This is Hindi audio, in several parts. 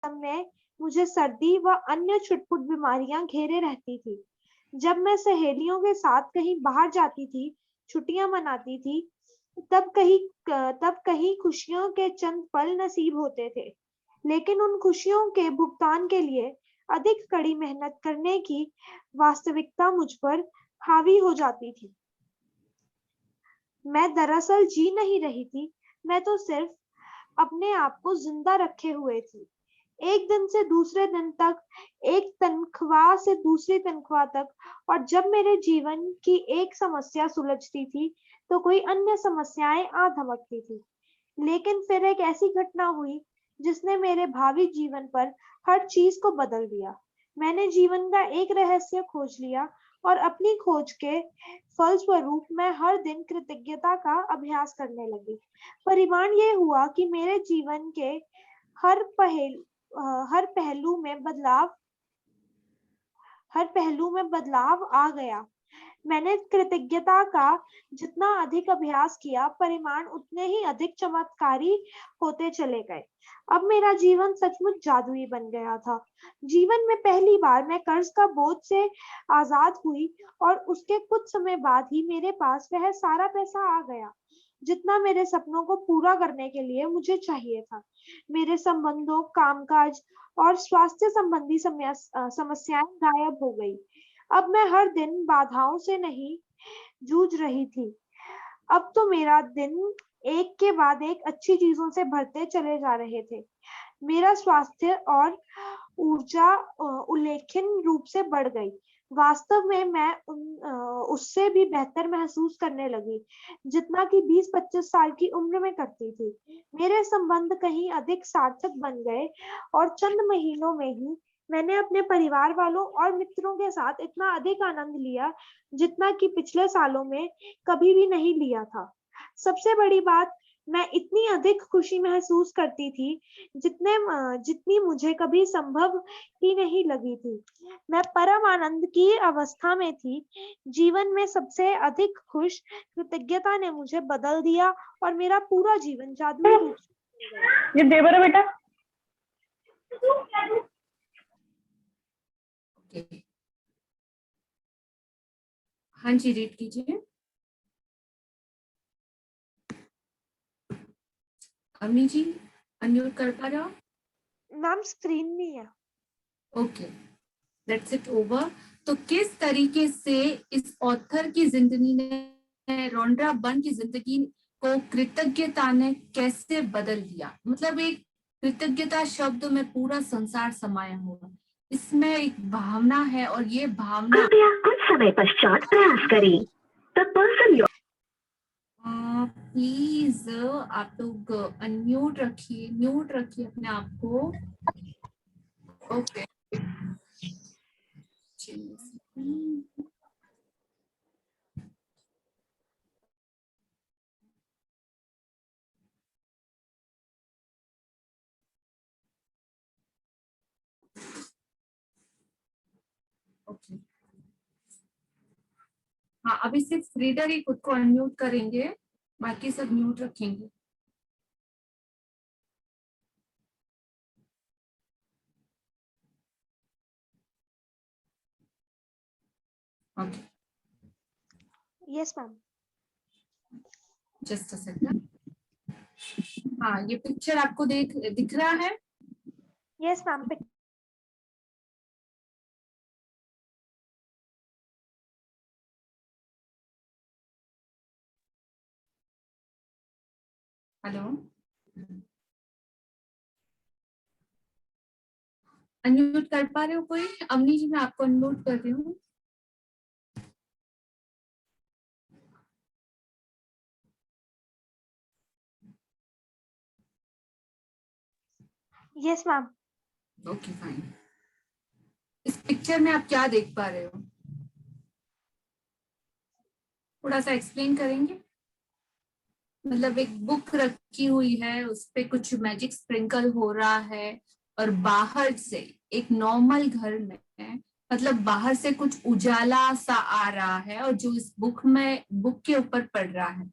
मौसम में मुझे सर्दी व अन्य छुटपुट बीमारियां घेरे रहती थी। जब मैं सहेलियों के साथ कहीं बाहर जाती थी, छुट्टियां मनाती थी, तब कहीं खुशियों के चंद पल नसीब होते थे। लेकिन उन खुशियों के भुगतान के लिए अधिक कड़ी मेहनत करने की वास्तविकता मुझ पर हावी हो जाती थी। मैं दरअसल जी नहीं रही थी, मैं तो सिर्फ अपने आप को जिंदा रखे हुए थी। एक दिन से दूसरे दिन तक, एक तनख्वाह से दूसरी तनख्वाह तक, और जब मेरे जीवन की एक समस्या सुलझती थी, तो कोई अन्य समस्याएं आ धमकती थी। लेकिन फिर एक ऐसी घटना हुई जिसने मेरे भावी जीवन पर हर चीज को बदल दिया। मैंने जीवन का एक रहस्य खोज लिया और अपनी खोज के फलस्वरूप मैं हर दिन कृतज्ञता का अभ्यास करने लगी। परिणाम ये हुआ कि मेरे जीवन के हर पहल हर पहलू में बदलाव आ गया। मैंने कृतज्ञता का जितना अधिक अभ्यास किया, परिणाम उतने ही अधिक चमत्कारी होते चले गए। अब मेरा जीवन सचमुच जादुई बन गया था। जीवन में पहली बार मैं कर्ज का बोझ से आजाद हुई और उसके कुछ समय बाद ही मेरे पास वह सारा पैसा आ गया जितना मेरे सपनों को पूरा करने के लिए मुझे चाहिए था। मेरे संबंधों, कामकाज और स्वास्थ्य संबंधी समस्याएं गायब हो गई। अब मैं हर दिन बाधाओं से नहीं जूझ रही थी। अब तो मेरा दिन एक के बाद एक अच्छी चीजों से भरते चले जा रहे थे। मेरा स्वास्थ्य और ऊर्जा उल्लेखनीय रूप से बढ़ गई। वास्तव में मैं उससे भी बेहतर महसूस करने लगी जितना कि 20-25 साल की उम्र में करती थी। मेरे संबंध कहीं अधिक सार्थक बन गए और चंद महीनों में ही मैंने अपने परिवार वालों और मित्रों के साथ इतना अधिक आनंद लिया जितना कि पिछले सालों में कभी भी नहीं लिया था। सबसे बड़ी बात, मैं इतनी अधिक खुशी महसूस करती थी जितनी मुझे कभी संभव ही नहीं लगी थी। मैं परम आनंद की अवस्था में थी। जीवन में सबसे अधिक खुश कृतज्ञता ने मुझे बदल दिया और मेरा पूरा जीवन जादुई रूप से बदल गया। ये देवर है बेटा। हाँ जी, रीड कीजिए। अम्मी जी अनम्यूट कर पा रहे हो? मैम स्क्रीन नहीं है। Okay, let's it over. तो किस तरीके से इस ऑथर की जिंदगी ने, रोंड्रा बर्न की जिंदगी को कृतज्ञता ने कैसे बदल दिया? मतलब एक कृतज्ञता शब्द में पूरा संसार समाया हुआ, इसमें एक भावना है और ये भावना कुछ समय पश्चात प्रयास करें। The person you प्लीज आप लोग अनम्यूट रखिए, म्यूट रखिए अपने आप को। ओके ओके, हाँ अभी सिर्फ रीडर ही खुद को अनम्यूट करेंगे, बाकी सब म्यूट रखेंगे। Okay, yes ma'am. Just a second. हाँ, ये पिक्चर आपको दिख रहा है? Yes ma'am. हेलो, अनम्यूट कर पा रहे हो कोई? अवनी जी मैं आपको अनम्यूट कर रही हूँ। Yes ma'am. Okay fine. इस पिक्चर में आप क्या देख पा रहे हो? थोड़ा सा एक्सप्लेन करेंगे? मतलब एक बुक रखी हुई है, उस पे कुछ मैजिक स्प्रिंकल हो रहा है और बाहर से एक नॉर्मल घर में मतलब बाहर से कुछ उजाला सा आ रहा है और जो इस बुक के ऊपर पड़ रहा है।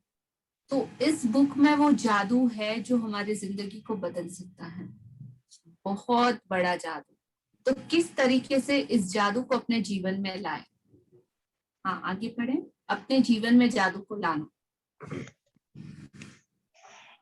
तो इस बुक में वो जादू है जो हमारी जिंदगी को बदल सकता है। बहुत बड़ा जादू। तो किस तरीके से इस जादू को अपने जीवन में लाएं? हाँ, आगे बढ़े। अपने जीवन में जादू को लाना।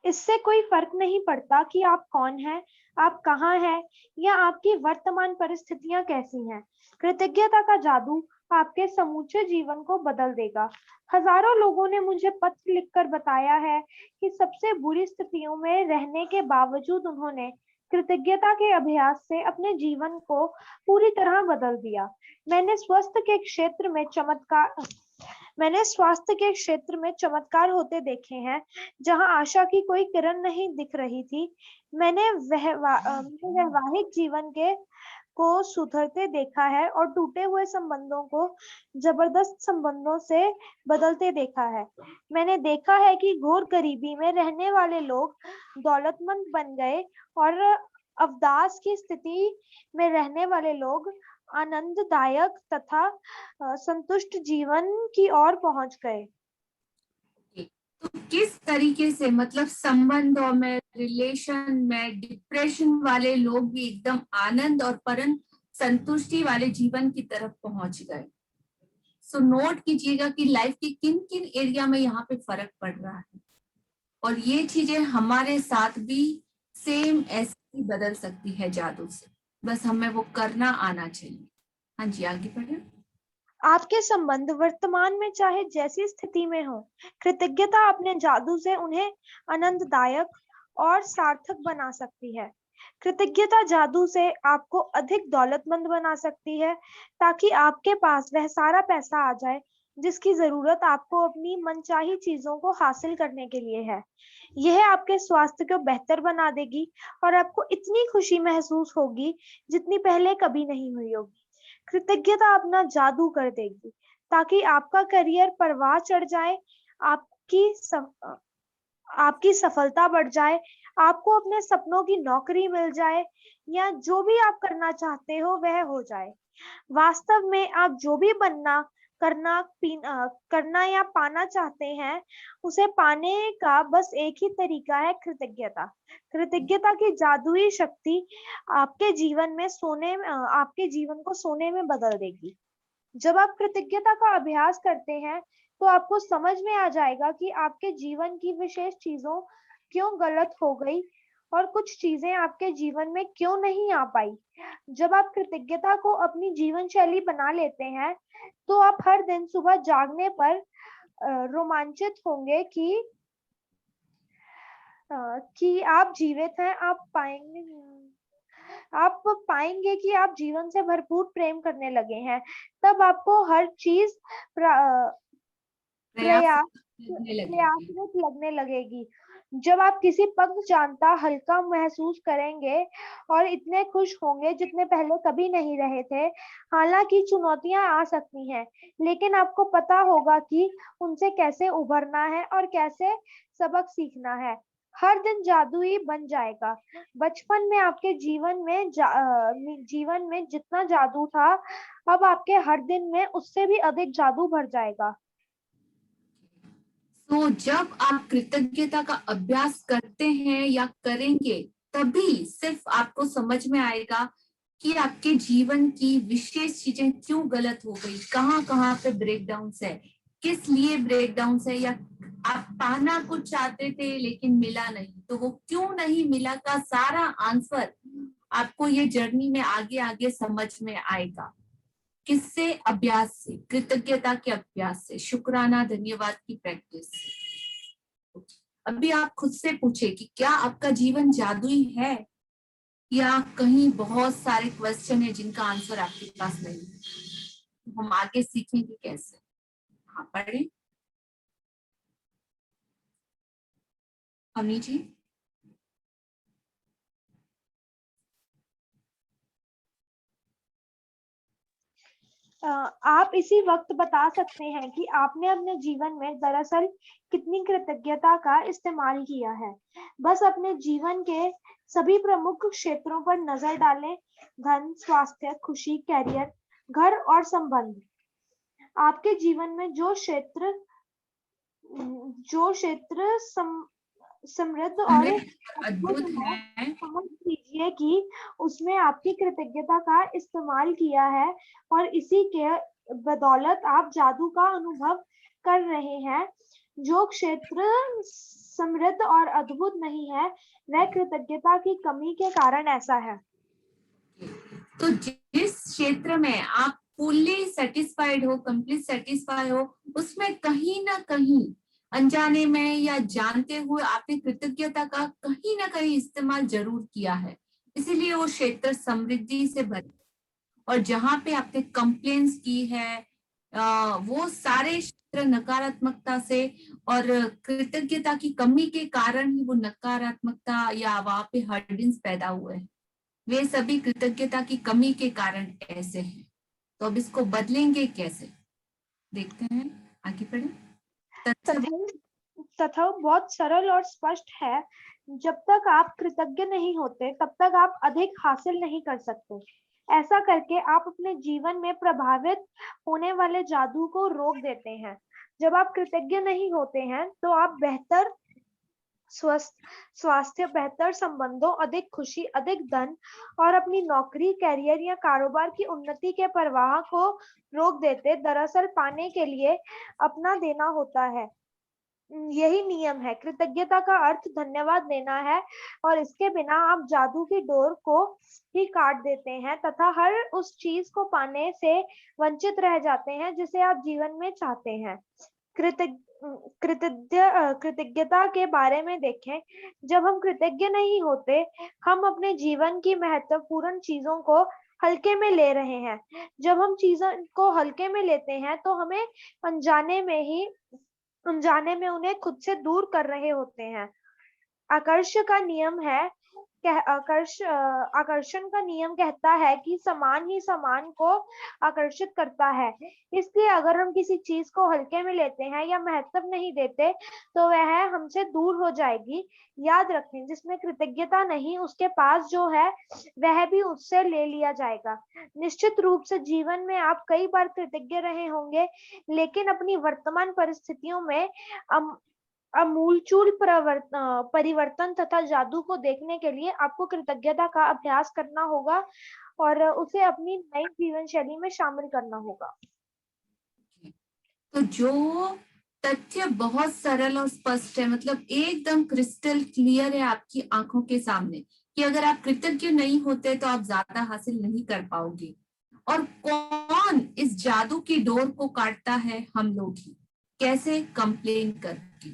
इससे कोई फर्क नहीं पड़ता कि आप कौन हैं, आप कहाँ हैं या आपकी वर्तमान परिस्थितियां कैसी हैं। कृतज्ञता का जादू आपके समूचे जीवन को बदल देगा। हजारों लोगों ने मुझे पत्र लिखकर बताया है कि सबसे बुरी स्थितियों में रहने के बावजूद उन्होंने कृतज्ञता के अभ्यास से अपने जीवन को पूरी तरह बदल दिया। मैंने स्वास्थ्य के क्षेत्र में चमत्कार होते देखे हैं जहां आशा की कोई किरण नहीं दिख रही थी। मैंने वैवाहिक जीवन को सुधरते देखा है और टूटे हुए संबंधों को जबरदस्त संबंधों से बदलते देखा है। मैंने देखा है कि घोर गरीबी में रहने वाले लोग दौलतमंद बन गए और अवदास की स्थिति में रहने वाले लोग आनंददायक तथा संतुष्ट जीवन की ओर पहुंच गए। तो किस तरीके से, मतलब संबंधों में, रिलेशन में डिप्रेशन वाले लोग भी एकदम आनंद और परम संतुष्टि वाले जीवन की तरफ पहुंच गए। सो नोट कीजिएगा कि लाइफ के किन किन एरिया में यहाँ पे फर्क पड़ रहा है, और ये चीजें हमारे साथ भी सेम ऐसे बदल सकती है जादू से। बस हमें वो करना आना चाहिए। हाँ जी, आगे बढ़े। आपके संबंध वर्तमान में चाहे जैसी स्थिति में हो, कृतज्ञता अपने जादू से उन्हें आनंददायक और सार्थक बना सकती है। कृतज्ञता जादू से आपको अधिक दौलतमंद बना सकती है ताकि आपके पास वह सारा पैसा आ जाए जिसकी जरूरत आपको अपनी मनचाही चीजों को हासिल करने के लिए है। यह आपके स्वास्थ्य को बेहतर बना देगी और आपको इतनी खुशी महसूस होगी जितनी पहले कभी नहीं हुई होगी। कृतज्ञता अपना जादू कर देगी ताकि आपका करियर परवाह चढ़ जाए, आपकी सफलता बढ़ जाए, आपको अपने सपनों की नौकरी मिल जाए या जो भी आप करना चाहते हो वह हो जाए। वास्तव में आप जो भी करना या पाना चाहते हैं, उसे पाने का बस एक ही तरीका है, कृतज्ञता। कृतज्ञता की जादुई शक्ति आपके जीवन को सोने में बदल देगी। जब आप कृतज्ञता का अभ्यास करते हैं तो आपको समझ में आ जाएगा कि आपके जीवन की विशेष चीजों क्यों गलत हो गई और कुछ चीजें आपके जीवन में क्यों नहीं आ पाई। जब आप कृतज्ञता को अपनी जीवन शैली बना लेते हैं तो आप हर दिन सुबह जागने पर रोमांचित होंगे कि आप जीवित हैं। आप पाएंगे कि आप जीवन से भरपूर प्रेम करने लगे हैं। तब आपको हर चीज प्रयासरत लगने लगेगी। जब आप किसी पग जानता हल्का महसूस करेंगे और इतने खुश होंगे जितने पहले कभी नहीं रहे थे। हालांकि चुनौतियां आ सकती हैं, लेकिन आपको पता होगा कि उनसे कैसे उभरना है और कैसे सबक सीखना है। हर दिन जादुई बन जाएगा। बचपन में आपके जीवन में जितना जादू था, अब आपके हर दिन में उससे भी अधिक जादू भर जाएगा। तो जब आप कृतज्ञता का अभ्यास करते हैं या करेंगे, तभी सिर्फ आपको समझ में आएगा कि आपके जीवन की विशेष चीजें क्यों गलत हो गई, कहाँ कहाँ पे ब्रेकडाउन है, किस लिए ब्रेकडाउन है, या आप पाना कुछ चाहते थे लेकिन मिला नहीं, तो वो क्यों नहीं मिला का सारा आंसर आपको ये जर्नी में आगे आगे समझ में आएगा। किससे? अभ्यास से, कृतज्ञता के अभ्यास से, शुक्राना धन्यवाद की प्रैक्टिस से। अभी आप खुद से पूछे कि क्या आपका जीवन जादुई है या कहीं बहुत सारे क्वेश्चन है जिनका आंसर आपके पास नहीं है। हम आगे सीखेंगे कैसे। हाँ, पढ़े अमी जी। आप इसी वक्त बता सकते हैं कि आपने अपने जीवन में दरअसल कितनी कृतज्ञता का इस्तेमाल किया है। बस अपने जीवन के सभी प्रमुख क्षेत्रों पर नजर डालें। धन, स्वास्थ्य, खुशी, कैरियर, घर और संबंध। आपके जीवन में जो क्षेत्र समृद्ध और अद्भुत अद्भुत है। है। समझ लीजिए कि उसमें आपकी कृतज्ञता का इस्तेमाल किया है और इसी के बदौलत आप जादू का अनुभव कर रहे हैं। जो क्षेत्र समृद्ध और अद्भुत नहीं है, वह कृतज्ञता की कमी के कारण ऐसा है। तो जिस क्षेत्र में आप फुल्ली सेटिस्फाइड हो, कंप्लीट सेटिस्फाइड हो, उसमें कहीं ना कहीं अनजाने में या जानते हुए आपने कृतज्ञता का कहीं ना कहीं इस्तेमाल जरूर किया है, इसीलिए वो क्षेत्र समृद्धि से भरे। और जहां पे आपने कंप्लेन्स की है, वो सारे क्षेत्र नकारात्मकता से और कृतज्ञता की कमी के कारण ही वो नकारात्मकता या वहां पे हर्डिंग्स पैदा हुए हैं। वे सभी कृतज्ञता की कमी के कारण ऐसे हैं। तो अब इसको बदलेंगे कैसे, देखते हैं, आगे बढ़े। तथा बहुत सरल और स्पष्ट है। जब तक आप कृतज्ञ नहीं होते, तब तक आप अधिक हासिल नहीं कर सकते। ऐसा करके आप अपने जीवन में प्रभावित होने वाले जादू को रोक देते हैं। जब आप कृतज्ञ नहीं होते हैं, तो आप बेहतर स्वास्थ्य, बेहतर संबंधों, अधिक खुशी, अधिक धन और अपनी नौकरी, कैरियर या कारोबार की उन्नति के प्रवाह को रोक देते। दरअसल पाने के लिए अपना देना होता है। यही नियम है। कृतज्ञता का अर्थ धन्यवाद देना है और इसके बिना आप जादू की डोर को ही काट देते हैं तथा हर उस चीज को पाने से वंचित रह जाते हैं जिसे आप जीवन में चाहते हैं। कृतज्ञता के बारे में देखें। जब हम कृतज्ञ नहीं होते, हम अपने जीवन की महत्वपूर्ण चीजों को हल्के में ले रहे हैं। जब हम चीजों को हल्के में लेते हैं, तो हमें अनजाने में उन्हें खुद से दूर कर रहे होते हैं। आकर्षण का नियम कहता है कि समान ही समान को आकर्षित करता है। इसलिए अगर हम किसी चीज को हल्के में लेते हैं या महत्व नहीं देते, तो वह हमसे दूर हो जाएगी। याद रखें, जिसमें कृतज्ञता नहीं, उसके पास जो है वह भी उससे ले लिया जाएगा। निश्चित रूप से जीवन में आप कई बार कृतज्ञ रहे होंगे, लेकिन अपनी वर्तमान परिस्थितियों में आमूलचूल परिवर्तन तथा जादू को देखने के लिए आपको कृतज्ञता का अभ्यास करना होगा और उसे अपनी नई जीवन शैली में शामिल करना होगा। तो जो तथ्य बहुत सरल और स्पष्ट है, मतलब एकदम क्रिस्टल क्लियर है आपकी आंखों के सामने, कि अगर आप कृतज्ञ नहीं होते तो आप ज्यादा हासिल नहीं कर पाओगे। और कौन इस जादू की डोर को काटता है? हम लोग ही। कैसे? कंप्लेन करके।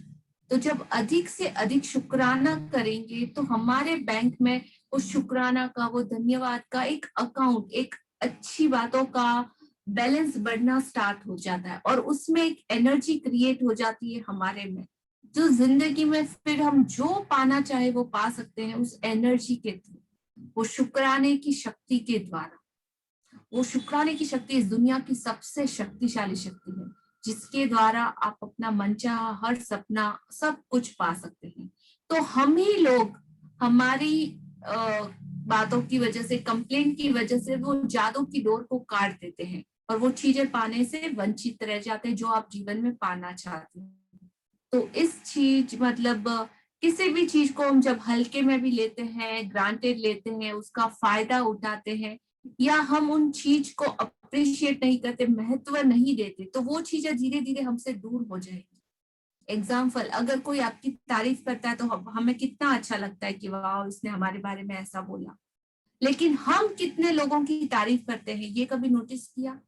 तो जब अधिक से अधिक शुक्राना करेंगे, तो हमारे बैंक में उस शुक्राना का, वो धन्यवाद का एक अकाउंट, एक अच्छी बातों का बैलेंस बढ़ना स्टार्ट हो जाता है और उसमें एक एनर्जी क्रिएट हो जाती है हमारे में, जो जिंदगी में फिर हम जो पाना चाहे वो पा सकते हैं उस एनर्जी के थ्रू, वो शुक्राने की शक्ति के द्वारा। वो शुक्राने की शक्ति इस दुनिया की सबसे शक्तिशाली शक्ति है, जिसके द्वारा आप अपना मनचाहा हर सपना सब कुछ पा सकते हैं। तो हम ही लोग हमारी बातों की वजह से, कंप्लेंट की वजह से वो जादू की डोर को काट देते हैं और वो चीजें पाने से वंचित रह जाते हैं जो आप जीवन में पाना चाहते हैं। तो इस चीज मतलब किसी भी चीज को हम जब हल्के में भी लेते हैं, ग्रांटेड लेते हैं, उसका फायदा उठाते हैं, या हम उन चीज को अप्रिशिएट नहीं करते, महत्व नहीं देते, तो वो चीजें धीरे धीरे हमसे दूर हो जाएगी। एग्जाम्पल, अगर कोई आपकी तारीफ करता है तो हमें कितना अच्छा लगता है कि वाह, उसने हमारे बारे में ऐसा बोला। लेकिन हम कितने लोगों की तारीफ करते हैं, ये कभी नोटिस किया?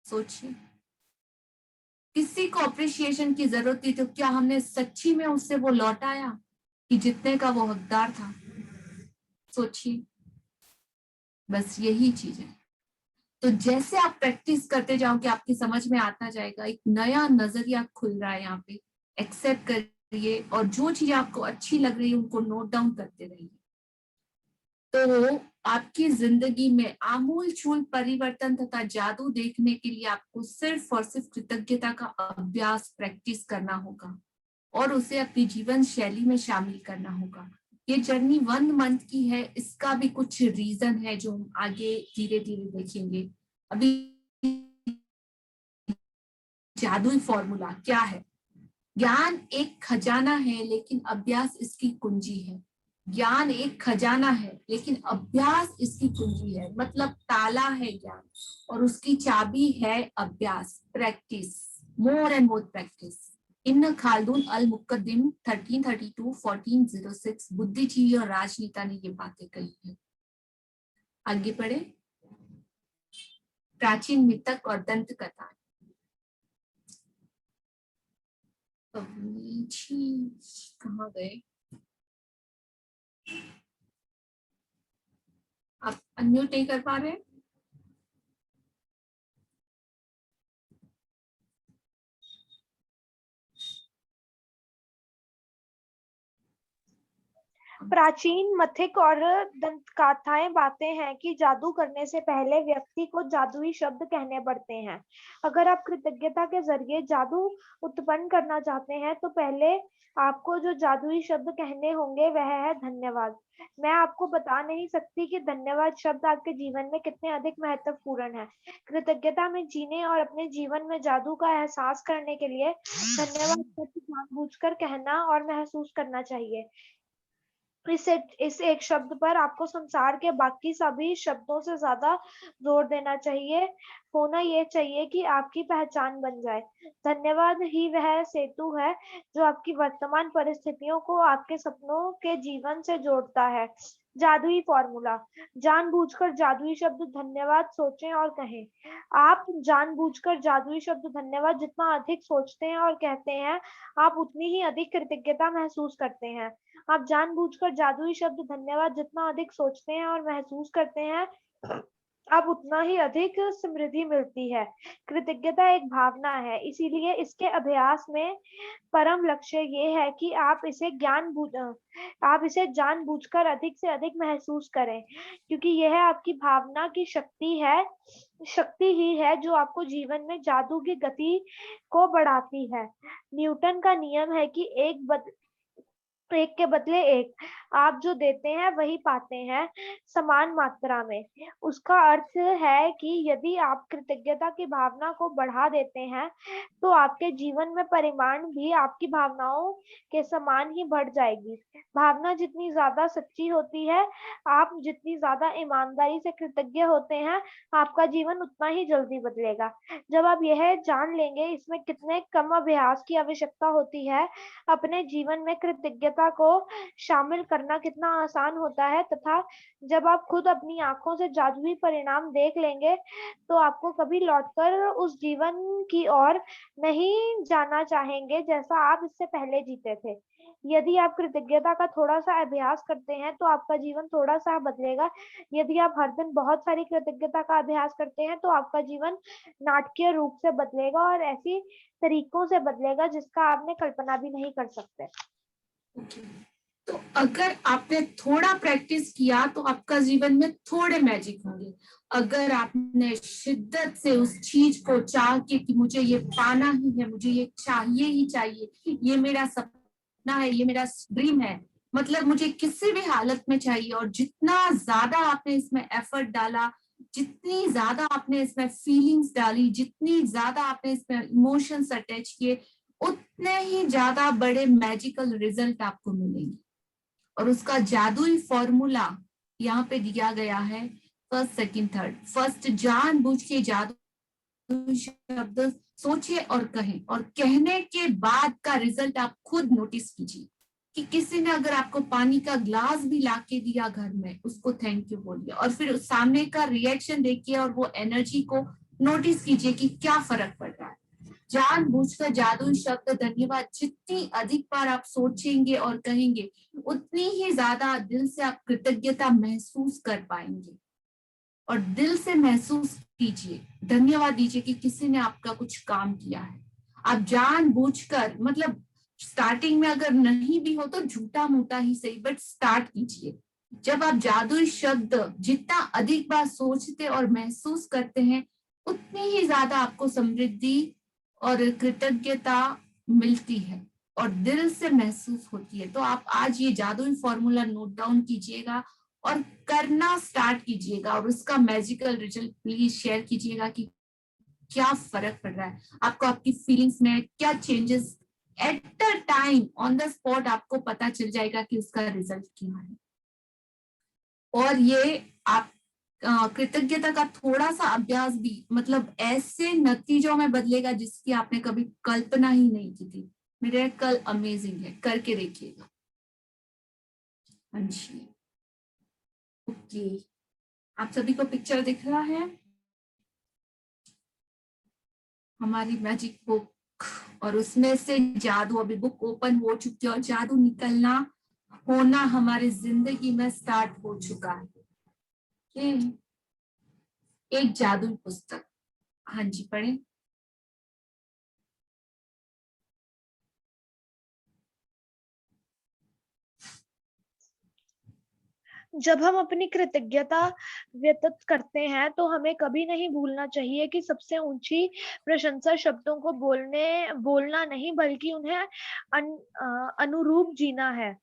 सोचिए। किसी को अप्रिशिएशन की जरूरत थी तो क्या हमने सच्ची में उससे वो लौटाया कि जितने का वो हकदार था? सोचिए। बस यही चीज है। तो जैसे आप प्रैक्टिस करते जाओगे, आपकी समझ में आता जाएगा, एक नया नजरिया खुल रहा है यहाँ पे। एक्सेप्ट करिए और जो चीज आपको अच्छी लग रही है उनको नोट डाउन करते रहिए। तो आपकी जिंदगी में आमूल चूल परिवर्तन तथा जादू देखने के लिए आपको सिर्फ और सिर्फ कृतज्ञता का अभ्यास, प्रैक्टिस करना होगा और उसे अपनी जीवन शैली में शामिल करना होगा। ये जर्नी 1 मंथ की है, इसका भी कुछ रीजन है जो हम आगे धीरे धीरे देखेंगे। अभी जादुई फॉर्मूला क्या है, ज्ञान एक खजाना है लेकिन अभ्यास इसकी कुंजी है। ज्ञान एक खजाना है लेकिन अभ्यास इसकी कुंजी है। मतलब ताला है ज्ञान और उसकी चाबी है अभ्यास, practice, more and more practice. Ibn Khaldun al Muqaddimah 1332-1406 बुद्धिजीवी और राजनेता ने ये बातें कही है। आगे पढ़े। प्राचीन मिथक और दंत कथा। कहाँ गए आप? अनम्यूट नहीं कर पा रहे? प्राचीन मथिक और दंतकथाएं बातें हैं कि जादू करने से पहले व्यक्ति को जादुई शब्द कहने पड़ते हैं। अगर आप कृतज्ञता के जरिए जादू उत्पन्न करना चाहते हैं तो पहले आपको जो जादुई शब्द कहने होंगे वह है धन्यवाद। मैं आपको बता नहीं सकती कि धन्यवाद शब्द आपके जीवन में कितने अधिक महत्वपूर्ण है। कृतज्ञता में जीने और अपने जीवन में जादू का एहसास करने के लिए धन्यवाद शब्द जानबूझकर कहना और महसूस करना चाहिए। इस एक शब्द पर आपको संसार के बाकी सभी शब्दों से ज्यादा जोर देना चाहिए। होना ये चाहिए कि आपकी पहचान बन जाए। धन्यवाद ही वह सेतु है जो आपकी वर्तमान परिस्थितियों को आपके सपनों के जीवन से जोड़ता है। जादुई फॉर्मूला। जानबूझकर जादुई शब्द धन्यवाद सोचें और कहें। आप जानबूझकर जादुई शब्द धन्यवाद जितना अधिक सोचते हैं और कहते हैं, आप उतनी ही अधिक कृतज्ञता महसूस करते हैं। आप जानबूझकर जादुई शब्द धन्यवाद जितना अधिक सोचते हैं और महसूस करते हैं, आप उतना ही अधिक समृद्धि मिलती है। कृतज्ञता एक भावना है, इसीलिए इसके अभ्यास में परम लक्ष्य ये है कि आप इसे जानबूझकर अधिक से अधिक महसूस करें, क्योंकि यह आपकी भावना की शक्ति ही है जो आपको जीवन में जादू की गति को बढ़ाती है। न्यूटन का नियम है कि एक के बदले एक। आप जो देते हैं वही पाते हैं, समान मात्रा में। उसका अर्थ है कि यदि आप कृतज्ञता की भावना को बढ़ा देते हैं तो आपके जीवन में परिमाण भी आपकी भावनाओं के समान ही बढ़ जाएगी। भावना जितनी ज्यादा सच्ची होती है, आप जितनी ज्यादा ईमानदारी से कृतज्ञ होते हैं, आपका जीवन उतना ही जल्दी बदलेगा। जब आप यह जान लेंगे इसमें कितने कम अभ्यास की आवश्यकता होती है, अपने जीवन में कृतज्ञता को शामिल करना कितना आसान होता है, तथा जब आप खुद अपनी आंखों से जादुई परिणाम देख लेंगे तो आपको कभी लौटकर उस जीवन की ओर नहीं जाना चाहेंगे जैसा आप इससे पहले जीते थे। यदि आप कृतज्ञता का थोड़ा सा अभ्यास करते हैं तो आपका जीवन थोड़ा सा बदलेगा। यदि आप हर दिन बहुत सारी कृतज्ञता का अभ्यास करते हैं तो आपका जीवन नाटकीय रूप से बदलेगा और ऐसी तरीकों से बदलेगा जिसका आपने कल्पना भी नहीं कर सकते। तो अगर आपने थोड़ा प्रैक्टिस किया तो आपका जीवन में थोड़े मैजिक होंगे। अगर आपने शिद्दत से उस चीज को चाह के कि मुझे ये पाना ही है, मुझे ये चाहिए ही चाहिए, ये मेरा सपना है, ये मेरा ड्रीम है, मतलब मुझे किसी भी हालत में चाहिए, और जितना ज्यादा आपने इसमें एफर्ट डाला, जितनी ज्यादा आपने इसमें फीलिंग्स डाली, जितनी ज्यादा आपने इसमें इमोशंस अटैच किए, उतने ही ज्यादा बड़े मैजिकल रिजल्ट आपको मिलेंगे। और उसका जादुई फॉर्मूला यहाँ पे दिया गया है, फर्स्ट, सेकंड, थर्ड। फर्स्ट, जानबूझ के जादुई शब्द सोचिए और कहें, और कहने के बाद का रिजल्ट आप खुद नोटिस कीजिए कि किसी ने अगर आपको पानी का ग्लास भी लाके दिया घर में, उसको थैंक यू बोलिए, और फिर उस सामने का रिएक्शन देखिए और वो एनर्जी को नोटिस कीजिए कि क्या फर्क पड़ रहा है। जानबूझकर जादुई शब्द धन्यवाद जितनी अधिक बार आप सोचेंगे और कहेंगे, उतनी ही ज्यादा दिल से आप कृतज्ञता महसूस कर पाएंगे। और दिल से महसूस कीजिए, धन्यवाद दीजिए कि किसी ने आपका कुछ काम किया है। आप जानबूझकर, मतलब स्टार्टिंग में अगर नहीं भी हो तो झूठा मूठा ही सही, बट स्टार्ट कीजिए। जब आप जादुई शब्द जितना अधिक बार सोचते और महसूस करते हैं, उतनी ही ज्यादा आपको समृद्धि और कृतज्ञता मिलती है और दिल से महसूस होती है। तो आप आज ये जादुई फॉर्मूला नोट डाउन कीजिएगा और करना स्टार्ट कीजिएगा, और उसका मैजिकल रिजल्ट प्लीज शेयर कीजिएगा कि क्या फर्क पड़ रहा है आपको, आपकी फीलिंग्स में क्या changes at a time on the spot आपको पता चल जाएगा कि उसका रिजल्ट क्या है। और ये आप कृतज्ञता का थोड़ा सा अभ्यास भी मतलब ऐसे नतीजों में बदलेगा जिसकी आपने कभी कल्पना ही नहीं की थी। मिरेकल अमेजिंग है, करके देखिएगा। हाँ जी, ओके, आप सभी को पिक्चर दिख रहा है? हमारी मैजिक बुक, और उसमें से जादू, अभी बुक ओपन हो चुकी है और जादू निकलना होना हमारी जिंदगी में स्टार्ट हो चुका है। एक जादू पुस्तक, हाँ जी पढ़े। जब हम अपनी कृतज्ञता व्यक्त करते हैं तो हमें कभी नहीं भूलना चाहिए कि सबसे ऊंची प्रशंसा शब्दों को बोलना नहीं बल्कि उन्हें अनुरूप जीना है।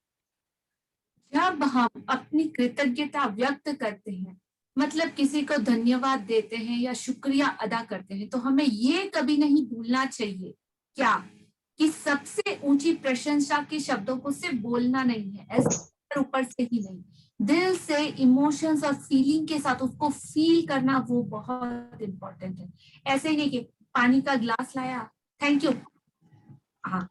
जब हम अपनी कृतज्ञता व्यक्त करते हैं, मतलब किसी को धन्यवाद देते हैं या शुक्रिया अदा करते हैं, तो हमें ये कभी नहीं भूलना चाहिए क्या कि सबसे ऊंची प्रशंसा के शब्दों को सिर्फ बोलना नहीं है, ऐसे ऊपर से ही नहीं, दिल से इमोशंस और फीलिंग के साथ उसको फील करना, वो बहुत इंपॉर्टेंट है। ऐसे ही नहीं कि पानी का ग्लास लाया, थैंक यू, हाँ,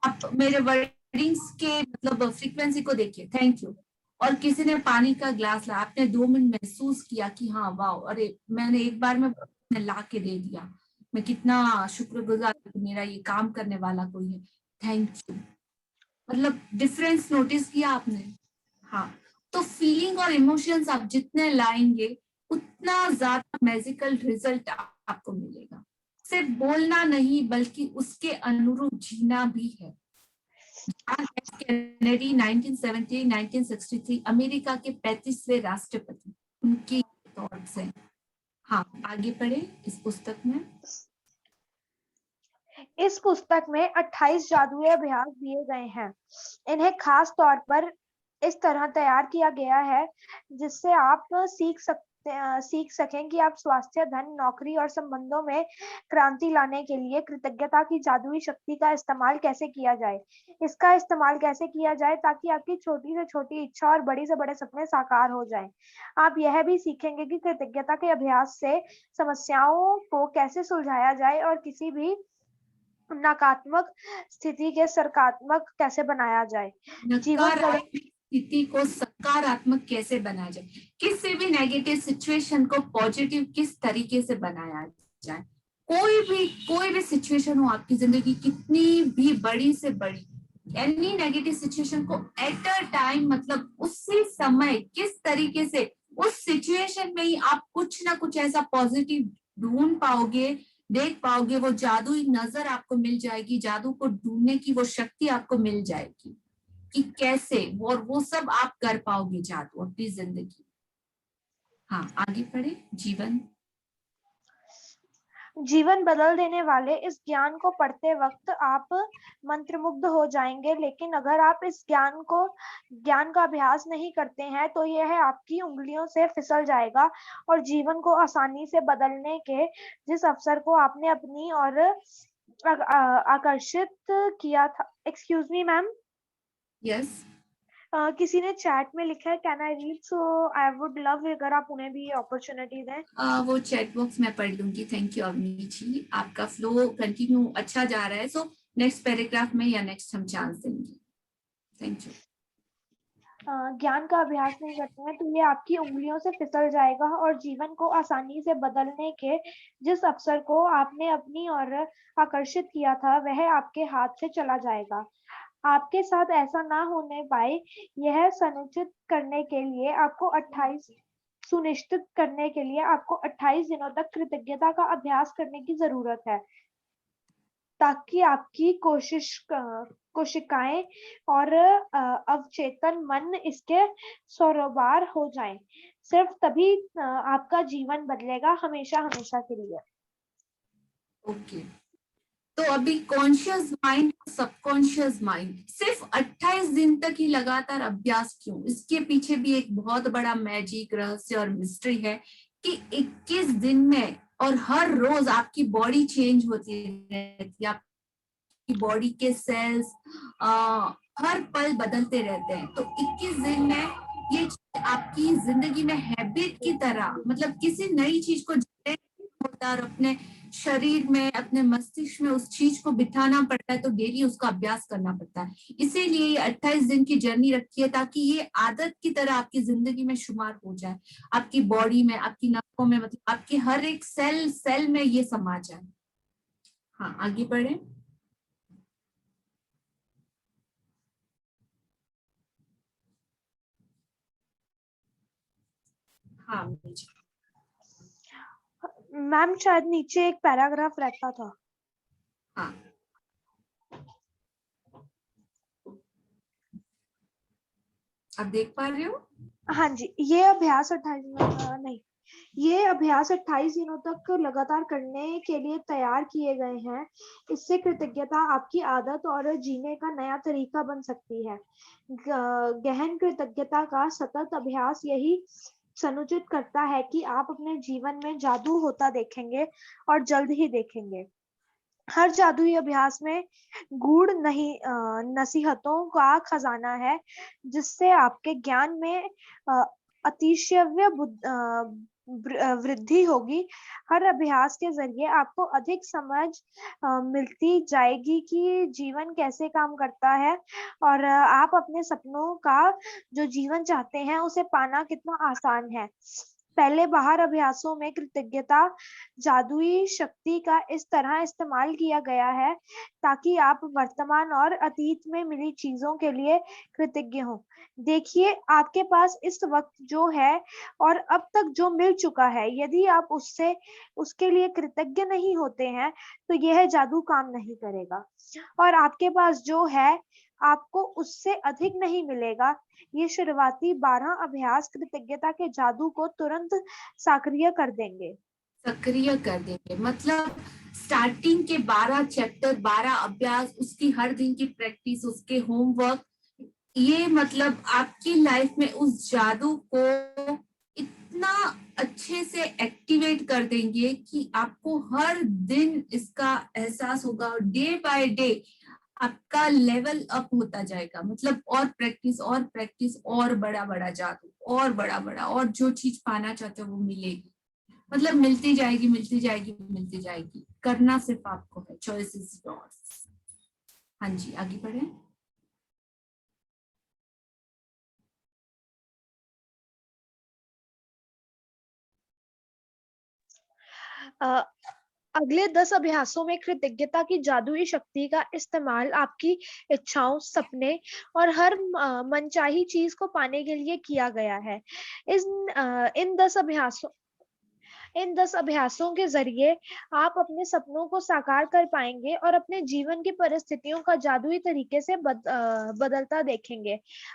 आप मेरे वर्डिंग्स के मतलब फ्रीक्वेंसी को देखिए, थैंक यू, और किसी ने पानी का ग्लास लाया, आपने 2 मिनट महसूस किया कि हाँ वाह, अरे मैंने एक बार में ला के दे दिया, मैं कितना शुक्रगुजार हूं, मेरा ये काम करने वाला कोई है, थैंक यू, मतलब डिफरेंस नोटिस किया आपने? हाँ, तो फीलिंग और इमोशंस आप जितने लाएंगे उतना ज्यादा मैजिकल रिजल्ट आपको मिलेगा। सिर्फ बोलना नहीं बल्कि उसके अनुरूप जीना भी है। कैनेडी 1963 अमेरिका के 35वें राष्ट्रपति, उनकी थॉट्स हैं। हाँ, आगे पढ़े इस पुस्तक में। इस पुस्तक में 28 जादुई अभ्यास दिए गए हैं। इन्हें खास तौर पर इस तरह तैयार किया गया है जिससे आप सीख सकें कि आप स्वास्थ्य, धन, नौकरी और संबंधों में क्रांति लाने के लिए कृतज्ञता की जादुई शक्ति का इस्तेमाल कैसे किया जाए। इसका इस्तेमाल कैसे किया जाए ताकि आपकी छोटी से छोटी इच्छा और बड़ी से बड़े सपने साकार हो जाएं। आप यह भी सीखेंगे कि कृतज्ञता के अभ्यास से समस्याओं को कैसे सुलझाया जाए और किसी भी नकारात्मक स्थिति के सकारात्मक कैसे बनाया जाए। जीवन बदल नकारात्मक स्थिति को सकारात्मक कैसे बनाया जाए, किसी भी नेगेटिव सिचुएशन को पॉजिटिव किस तरीके से बनाया जाए। कोई भी सिचुएशन हो आपकी जिंदगी कितनी भी बड़ी से बड़ी, एनी नेगेटिव सिचुएशन को एट अ टाइम मतलब उसी समय किस तरीके से उस सिचुएशन में ही आप कुछ ना कुछ ऐसा पॉजिटिव ढूंढ पाओगे, देख पाओगे, वो जादुई नजर आपको मिल जाएगी, जादू को ढूंढने की वो शक्ति आपको मिल जाएगी कि कैसे, और वो सब आप कर पाओगे जादू अपनी जिंदगी। हाँ, आगे पढ़े। जीवन बदल देने वाले इस ज्ञान को पढ़ते वक्त आप मंत्रमुग्ध हो जाएंगे, लेकिन अगर आप इस ज्ञान का अभ्यास नहीं करते हैं तो यह आपकी उंगलियों से फिसल जाएगा और जीवन को आसानी से बदलने के जिस अवसर को आपने अपनी और आकर्षित किया था। एक्सक्यूज मी मैम, यस, किसी ने चैट में लिखा है can I read, so I would love अगर आप उन्हें भी अपॉर्चुनिटी दें। वो चैट बॉक्स में पढ़ लूंगी। थैंक यू अवनी जी, आपका फ्लो कंटिन्यू अच्छा जा रहा है, सो नेक्स्ट पैराग्राफ में या नेक्स्ट हम चांस देंगे। Thank you. ज्ञान का अभ्यास नहीं करते हैं तो ये आपकी उंगलियों से फिसल जाएगा और जीवन को आसानी से बदलने के जिस अवसर को आपने अपनी ओर आकर्षित किया था वह आपके हाथ से चला जाएगा। आपके साथ ऐसा ना होने पाए यह सुनिश्चित करने के लिए आपको 28 दिनों तक कृतज्ञता का अभ्यास करने की जरूरत है ताकि आपकी कोशिकाएं और अवचेतन मन इसके सरोबार हो जाएं। सिर्फ तभी आपका जीवन बदलेगा हमेशा हमेशा के लिए। ओके, तो अभी कॉन्शियस माइंड, सबकॉन्शियस माइंड, सिर्फ 28 दिन तक ही लगातार अभ्यास क्यों? इसके पीछे भी एक बहुत बड़ा मैजिक, रहस्य और मिस्ट्री है कि 21 दिन में और हर रोज आपकी बॉडी चेंज होती रहती है, बॉडी के सेल्स हर पल बदलते रहते हैं। तो 21 दिन में ये आपकी जिंदगी में हैबिट की तरह, मतलब किसी नई चीज को होता है और अपने शरीर में, अपने मस्तिष्क में उस चीज को बिठाना पड़ता है, तो डेली उसका अभ्यास करना पड़ता है। इसीलिए ये 28 दिन की जर्नी रखी है, ताकि ये आदत की तरह आपकी जिंदगी में शुमार हो जाए, आपकी बॉडी में, आपकी नसों में, मतलब आपकी हर एक सेल में ये समा जाए। हाँ, आगे बढ़े। हाँ मैम शायद नीचे एक पैराग्राफ रहता था। हाँ, आप देख पा रहे हो? हाँ जी, ये अभ्यास 28 दिनों तक लगातार करने के लिए तैयार किए गए हैं। इससे कृतज्ञता आपकी आदत और जीने का नया तरीका बन सकती है। गहन कृतज्ञता का सतत अभ्यास यही सुनिश्चित करता है कि आप अपने जीवन में जादू होता देखेंगे और जल्द ही देखेंगे। हर जादुई अभ्यास में गूढ़ नहीं नसीहतों का खजाना है, जिससे आपके ज्ञान में अतिशय वृद्धि होगी। हर अभ्यास के जरिए आपको अधिक समझ मिलती जाएगी कि जीवन कैसे काम करता है और आप अपने सपनों का जो जीवन चाहते हैं उसे पाना कितना आसान है। पहले बाहर अभ्यासों में कृतज्ञता जादुई शक्ति का इस तरह इस्तेमाल किया गया है ताकि आप वर्तमान और अतीत में मिली चीजों के लिए कृतज्ञ हों। देखिए, आपके पास इस वक्त जो है और अब तक जो मिल चुका है, यदि आप उसके लिए कृतज्ञ नहीं होते हैं तो यह जादू काम नहीं करेगा और आपके पास जो है आपको उससे अधिक नहीं मिलेगा। ये शुरुआती 12 अभ्यास कृतज्ञता के जादू को तुरंत सक्रिय कर देंगे। मतलब स्टार्टिंग के 12 चैप्टर, 12 अभ्यास, उसकी हर दिन की प्रैक्टिस, उसके होमवर्क, ये मतलब आपकी लाइफ में उस जादू को इतना अच्छे से एक्टिवेट कर देंगे कि आपको हर दिन इसका एहसास होगा और डे बाय डे आपका लेवल अप होता जाएगा। मतलब और प्रैक्टिस और बड़ा बड़ा जादू, और बड़ा बड़ा, और जो चीज पाना चाहते हो वो मिलेगी, मतलब मिलती जाएगी। करना सिर्फ आपको है, चॉइस इज योर्स। हाँ जी, आगे बढ़े। अगले 10 अभ्यासों में कृतज्ञता की जादुई शक्ति का इस्तेमाल आपकी इच्छाओं, सपने और हर मनचाही चीज को पाने के लिए किया गया है। इन 10 अभ्यासों के जरिए आप अपने सपनों को साकार कर पाएंगे और अपने जीवन की परिस्थितियों का जादुई तरीके से बदलता देखेंगे।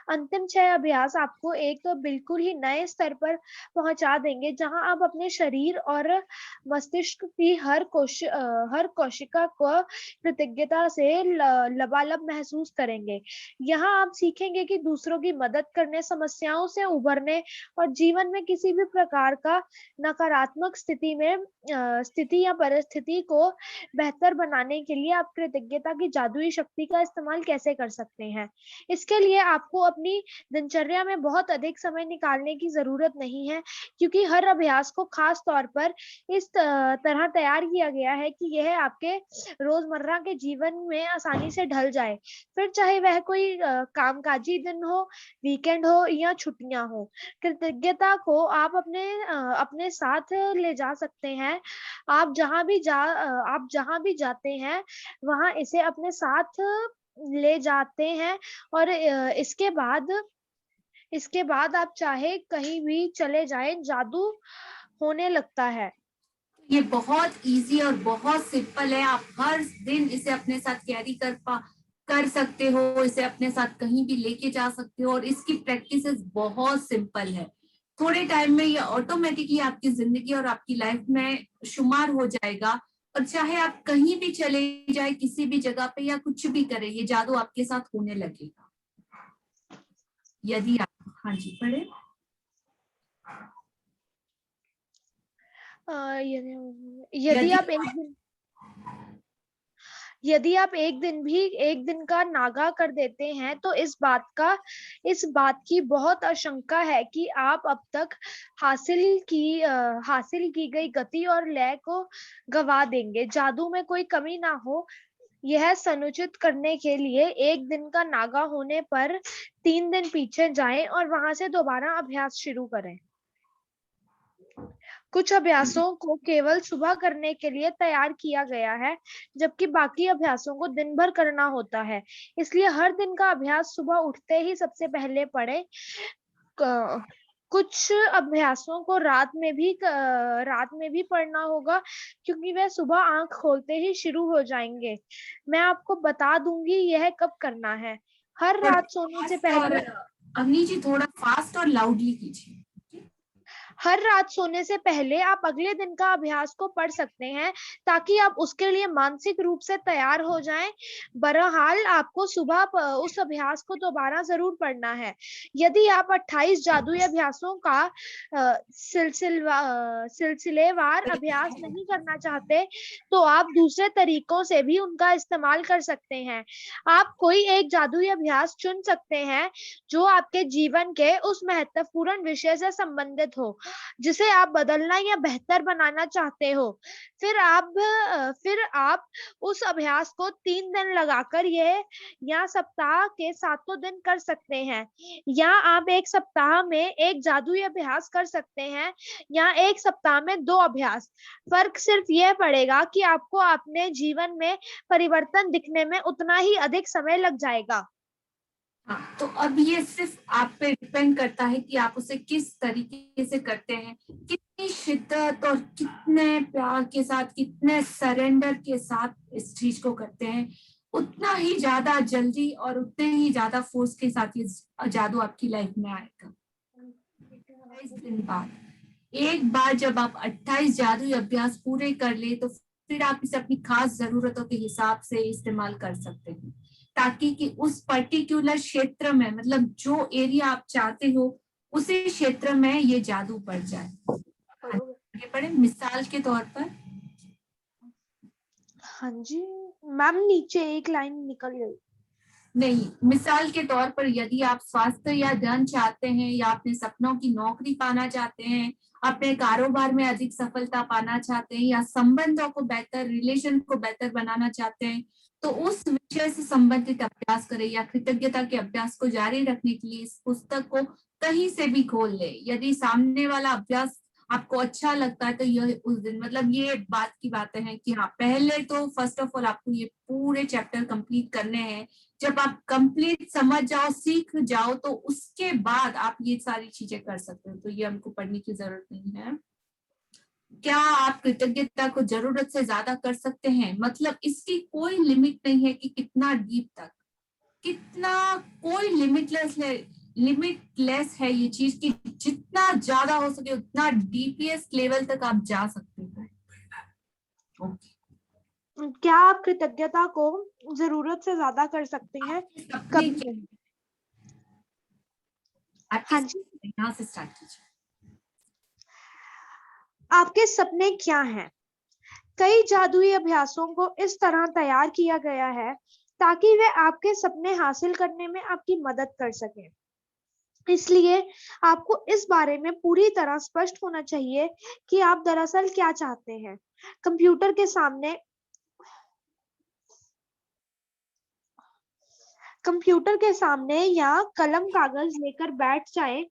अंतिम 6 अभ्यास आपको एक बिल्कुल ही नए स्तर पर पहुंचा देंगे, जहां आप अपने शरीर और मस्तिष्क की हर कोशिका को कृतज्ञता से लबालब महसूस करेंगे। यहाँ आप सीखेंगे कि दूसरों की मदद करने, समस्याओं से उभरने और जीवन में किसी भी प्रकार का नकारात्मक स्थिति या परिस्थिति को बेहतर बनाने के लिए आप कृतज्ञता की जादुई शक्ति का इस्तेमाल कैसे कर सकते हैं। इसके लिए आपको अपनी दिनचर्या में बहुत अधिक समय निकालने की जरूरत नहीं है, क्योंकि हर अभ्यास को खास तौर पर इस तरह तैयार किया गया है कि यह आपके रोजमर्रा के जीवन में आसानी से ढल जाए, फिर चाहे वह कोई कामकाजी दिन हो, वीकेंड हो या छुट्टियां हो। कृतज्ञता को आप अपने साथ ले जा सकते हैं। आप जहां भी जाते हैं वहां इसे अपने साथ ले जाते हैं और इसके बाद आप चाहे कहीं भी चले जाएं, जादू होने लगता है। ये बहुत इजी और बहुत सिंपल है। आप हर दिन इसे अपने साथ कैरी कर सकते हो, इसे अपने साथ कहीं भी लेके जा सकते हो और इसकी प्रैक्टिस बहुत सिंपल है। थोड़े टाइम में ये ऑटोमेटिकली आपकी जिंदगी और आपकी लाइफ में शुमार हो जाएगा और चाहे आप कहीं भी चले जाए, किसी भी जगह पे या कुछ भी करें, ये जादू आपके साथ होने लगेगा यदि आप। हाँ जी, पढ़े। यदि यदि आप एक दिन यदि आप एक दिन का नागा कर देते हैं तो इस बात की बहुत आशंका है कि आप अब तक हासिल की गई गति और लय को गवा देंगे। जादू में कोई कमी ना हो, यह सुनिश्चित करने के लिए एक दिन का नागा होने पर 3 दिन पीछे जाएं और वहां से दोबारा अभ्यास शुरू करें। कुछ अभ्यासों को केवल सुबह करने के लिए तैयार किया गया है, जबकि बाकी अभ्यासों को दिन भर करना होता है। इसलिए हर दिन का अभ्यास सुबह उठते ही सबसे पहले पढ़ें। कुछ अभ्यासों को रात में भी पढ़ना होगा, क्योंकि वह सुबह आंख खोलते ही शुरू हो जाएंगे। मैं आपको बता दूंगी यह कब करना है। हर रात सोने से पहले अवनी जी थोड़ा फास्ट और लाउडली कीजिए। हर रात सोने से पहले आप अगले दिन का अभ्यास को पढ़ सकते हैं, ताकि आप उसके लिए मानसिक रूप से तैयार हो जाएं। बहरहाल आपको सुबह उस अभ्यास को दोबारा जरूर पढ़ना है। यदि आप 28 जादुई अभ्यासों का सिलसिलेवार अभ्यास नहीं करना चाहते, तो आप दूसरे तरीकों से भी उनका इस्तेमाल कर सकते हैं। आप कोई एक जादुई अभ्यास चुन सकते हैं जो आपके जीवन के उस महत्वपूर्ण विषय से संबंधित हो जिसे आप बदलना या बेहतर बनाना चाहते हो। फिर आप उस अभ्यास को 3 दिन लगाकर या सप्ताह के 7 दिन कर सकते हैं, या आप एक सप्ताह में एक जादुई अभ्यास कर सकते हैं, या एक सप्ताह में 2 अभ्यास। फर्क सिर्फ यह पड़ेगा कि आपको अपने जीवन में परिवर्तन दिखने में उतना ही अधिक समय लग जाएगा। हाँ, तो अब ये सिर्फ आप पे डिपेंड करता है कि आप उसे किस तरीके से करते हैं, कितनी शिद्दत और कितने प्यार के साथ, कितने सरेंडर के साथ इस चीज को करते हैं। उतना ही ज्यादा जल्दी और उतने ही ज्यादा फोर्स के साथ ये जादू आपकी लाइफ में आएगा। 28 दिन बाद, एक बार जब आप 28 जादुई अभ्यास पूरे कर ले, तो फिर आप इसे अपनी खास जरूरतों के हिसाब से इस्तेमाल कर सकते हैं, ताकि कि उस पर्टिकुलर क्षेत्र में, मतलब जो एरिया आप चाहते हो उसी क्षेत्र में ये जादू पड़ जाए। आगे बढ़े। मिसाल के तौर पर, हाँ जी मैम, नीचे एक लाइन निकल गई। नहीं, मिसाल के तौर पर यदि आप स्वास्थ्य या धन चाहते हैं, या अपने सपनों की नौकरी पाना चाहते हैं, अपने कारोबार में अधिक सफलता पाना चाहते हैं, या संबंधों को बेहतर, रिलेशन को बेहतर बनाना चाहते हैं, तो उस विषय से संबंधित अभ्यास करें, या कृतज्ञता के अभ्यास को जारी रखने के लिए इस पुस्तक को कहीं से भी खोल ले। यदि सामने वाला अभ्यास आपको अच्छा लगता है तो यह उस दिन, मतलब ये बात की बातें हैं कि हाँ, पहले तो फर्स्ट ऑफ ऑल आपको ये पूरे चैप्टर कंप्लीट करने हैं। जब आप कंप्लीट समझ जाओ, सीख जाओ, तो उसके बाद आप ये सारी चीजें कर सकते हो। तो ये हमको पढ़ने की जरूरत नहीं है। क्या आप कृतज्ञता को जरूरत से ज्यादा कर सकते हैं? मतलब इसकी कोई लिमिट नहीं है कि कितना डीप तक, कितना, कोई लिमिटलेस है ये चीज कि जितना ज्यादा हो सके उतना डीपीएस्ट लेवल तक आप जा सकते हैं। क्या आप कृतज्ञता को जरूरत से ज्यादा कर सकते हैं? कभी नहीं। हाँ जी, यहाँ से स्टार्ट कीजिए। आपके सपने क्या हैं? कई जादुई अभ्यासों को इस तरह तैयार किया गया है ताकि वे आपके सपने हासिल करने में आपकी मदद कर सकें। इसलिए आपको इस बारे में पूरी तरह स्पष्ट होना चाहिए कि आप दरअसल क्या चाहते हैं। कंप्यूटर के सामने या कलम कागज लेकर बैठ जाएं।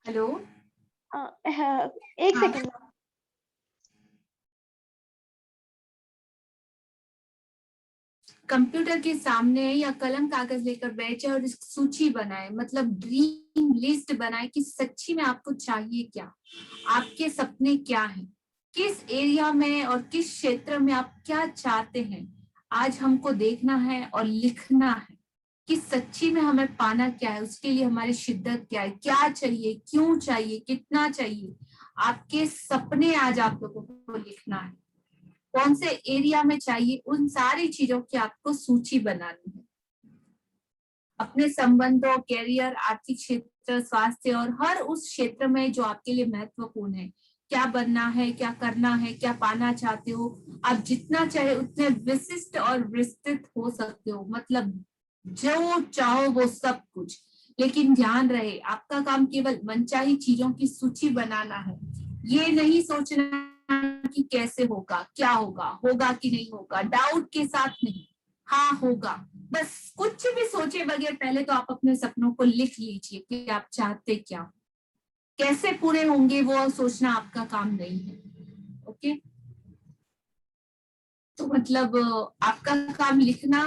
हेलो, एक सेकंड। कंप्यूटर के सामने या कलम कागज लेकर बैठे और एक सूची बनाए, मतलब ड्रीम लिस्ट बनाए कि सच्ची में आपको चाहिए क्या, आपके सपने क्या हैं, किस एरिया में और किस क्षेत्र में आप क्या चाहते हैं। आज हमको देखना है और लिखना है कि सच्ची में हमें पाना क्या है, उसके लिए हमारी शिद्दत क्या है, क्या चाहिए, क्यों चाहिए, कितना चाहिए। आपके सपने आज आप लोगों को लिखना है, कौन से एरिया में चाहिए, उन सारी चीजों की आपको सूची बनानी है। अपने संबंधों, कैरियर, आर्थिक क्षेत्र, स्वास्थ्य और हर उस क्षेत्र में जो आपके लिए महत्वपूर्ण है, क्या बनना है, क्या करना है, क्या पाना चाहते हो। आप जितना चाहे उतने विशिष्ट और विस्तृत हो सकते हो, मतलब जो चाहो वो सब कुछ। लेकिन ध्यान रहे, आपका काम केवल मनचाही चीजों की सूची बनाना है। ये नहीं सोचना कि कैसे होगा, क्या होगा, होगा कि नहीं होगा, डाउट के साथ नहीं, हाँ होगा। बस कुछ भी सोचे बगैर पहले तो आप अपने सपनों को लिख लीजिए कि आप चाहते क्या, कैसे पूरे होंगे वो सोचना आपका काम नहीं है। ओके, तो मतलब आपका काम लिखना,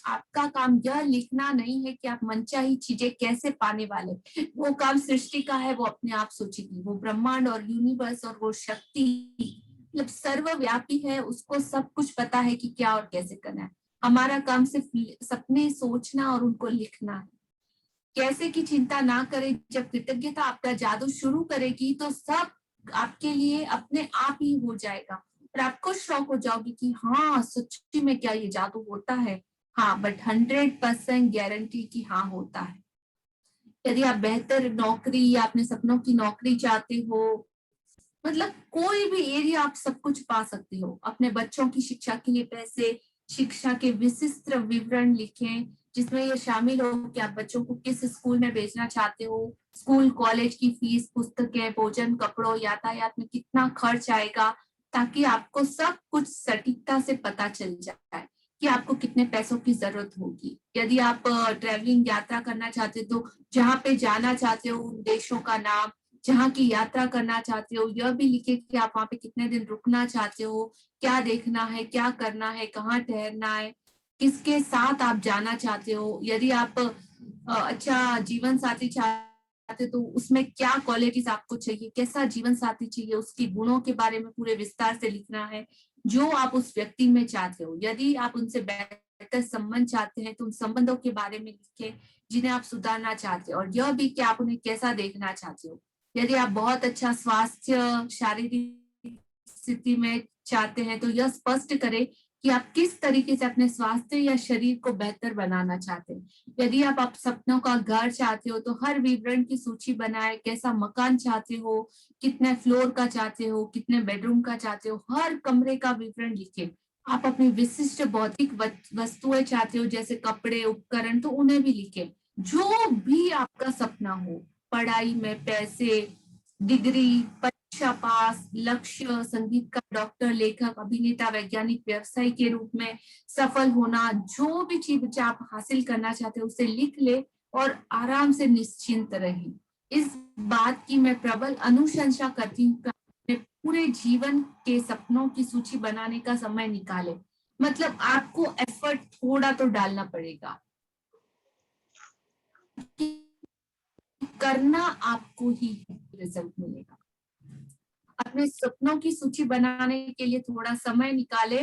आपका काम यह लिखना नहीं है कि आप मनचाही चीजें कैसे पाने वाले। वो काम सृष्टि का है, वो अपने आप सोचेगी। वो ब्रह्मांड और यूनिवर्स और वो शक्ति मतलब सर्वव्यापी है, उसको सब कुछ पता है कि क्या और कैसे करना है। हमारा काम सिर्फ सपने सोचना और उनको लिखना है। कैसे की चिंता ना करें। जब कृतज्ञता आपका जादू शुरू करेगी तो सब आपके लिए अपने आप ही हो जाएगा और आपको शौक हो जाओगी कि हाँ सच्ची में क्या ये जादू होता है। हाँ, बट 100% गारंटी कि हाँ होता है। यदि आप बेहतर नौकरी या अपने सपनों की नौकरी चाहते हो, मतलब कोई भी एरिया आप सब कुछ पा सकते हो। अपने बच्चों की शिक्षा के लिए पैसे, शिक्षा के विशिष्ट विवरण लिखें जिसमें ये शामिल हो कि आप बच्चों को किस स्कूल में भेजना चाहते हो, स्कूल कॉलेज की फीस, पुस्तकें, भोजन, कपड़ों, यातायात में कितना खर्च आएगा, ताकि आपको सब कुछ सटीकता से पता चल जाए कि आपको कितने पैसों की जरूरत होगी। यदि आप ट्रेवलिंग यात्रा करना चाहते हो तो जहाँ पे जाना चाहते हो उन देशों का नाम, जहाँ की यात्रा करना चाहते हो यह भी लिखे कि आप वहां पे कितने दिन रुकना चाहते हो, क्या देखना है, क्या करना है, कहाँ ठहरना है, किसके साथ आप जाना चाहते हो। यदि आप अच्छा जीवन साथी चाहते हो तो उसमें क्या क्वालिटीज आपको चाहिए, कैसा जीवन साथी चाहिए, उसके गुणों के बारे में पूरे विस्तार से लिखना है जो आप उस व्यक्ति में चाहते हो। यदि आप उनसे बेहतर संबंध चाहते हैं तो उन संबंधों के बारे में लिखें जिन्हें आप सुधारना चाहते हो, और यह भी कि आप उन्हें कैसा देखना चाहते हो। यदि आप बहुत अच्छा स्वास्थ्य शारीरिक स्थिति में चाहते हैं तो यह स्पष्ट करें कि आप किस तरीके से अपने स्वास्थ्य या शरीर को बेहतर बनाना चाहते हैं। यदि आप सपनों का घर चाहते हो तो हर विवरण की सूची बनाए, कैसा मकान चाहते हो, कितने फ्लोर का चाहते हो, कितने बेडरूम का चाहते हो, हर कमरे का विवरण लिखें। आप अपनी विशिष्ट भौतिक वस्तुएं चाहते हो जैसे कपड़े, उपकरण, तो उन्हें भी लिखें। जो भी आपका सपना हो, पढ़ाई में पैसे, डिग्री, परीक्षा पास, लक्ष्य, संगीत का डॉक्टर, लेखक, अभिनेता, वैज्ञानिक, व्यवसायी के रूप में सफल होना, जो भी चीज आप हासिल करना चाहते हो उसे लिख ले और आराम से निश्चिंत रहे। इस बात की मैं प्रबल अनुशंसा करती हूँ कि पूरे जीवन के सपनों की सूची बनाने का समय निकाले। मतलब आपको एफर्ट थोड़ा तो डालना पड़ेगा, करना आपको ही रिजल्ट मिलेगा। अपने सपनों की सूची बनाने के लिए थोड़ा समय निकाले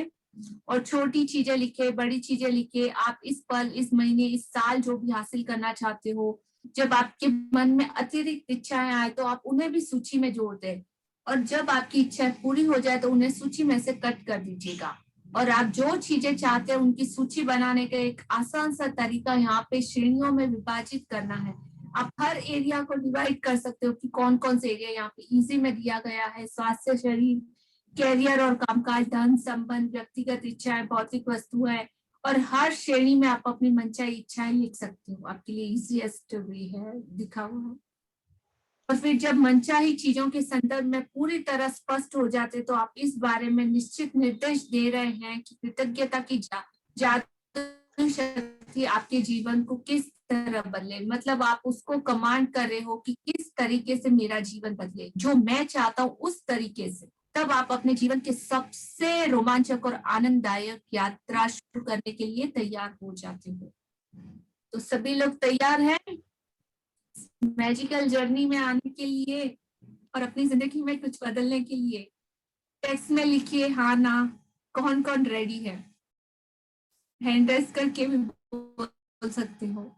और छोटी चीजें लिखे, बड़ी चीजें लिखे। आप इस पल, इस महीने, इस साल जो भी हासिल करना चाहते हो, जब आपके मन में अतिरिक्त इच्छाएं आए तो आप उन्हें भी सूची में जोड़ दें, और जब आपकी इच्छा पूरी हो जाए तो उन्हें सूची में से कट कर दीजिएगा। और आप जो चीजें चाहते हैं उनकी सूची बनाने का एक आसान सा तरीका यहाँ पे श्रेणियों में विभाजित करना है। आप हर एरिया को डिवाइड कर सकते हो कि कौन कौन से एरिया यहाँ पे इजी में दिया गया है। स्वास्थ्य, शरीर, कैरियर और कामकाज, धन, संबंध, व्यक्तिगत इच्छाएं, भौतिक वस्तुएं, और हर श्रेणी में आप अपनी मनचाही इच्छाएं लिख सकते हो। आपके लिए इजीएस्ट वे है दिखा हुआ है। और फिर जब मनचाही चीजों के संदर्भ में पूरी तरह स्पष्ट हो जाते तो आप इस बारे में निश्चित निर्देश दे रहे हैं कि कृतज्ञता की जादू शक्ति आपके जीवन को किस तरह बदले। मतलब आप उसको कमांड कर रहे हो कि किस तरीके से मेरा जीवन बदले, जो मैं चाहता हूँ उस तरीके से। तब आप अपने जीवन के सबसे रोमांचक और आनंददायक यात्रा शुरू करने के लिए तैयार हो जाते हो। तो सभी लोग तैयार हैं मैजिकल जर्नी में आने के लिए और अपनी जिंदगी में कुछ बदलने के लिए? टेक्स्ट में लिखिए हाँ ना, कौन कौन रेडी है। हैंड रेस करके भी बोल सकते हो।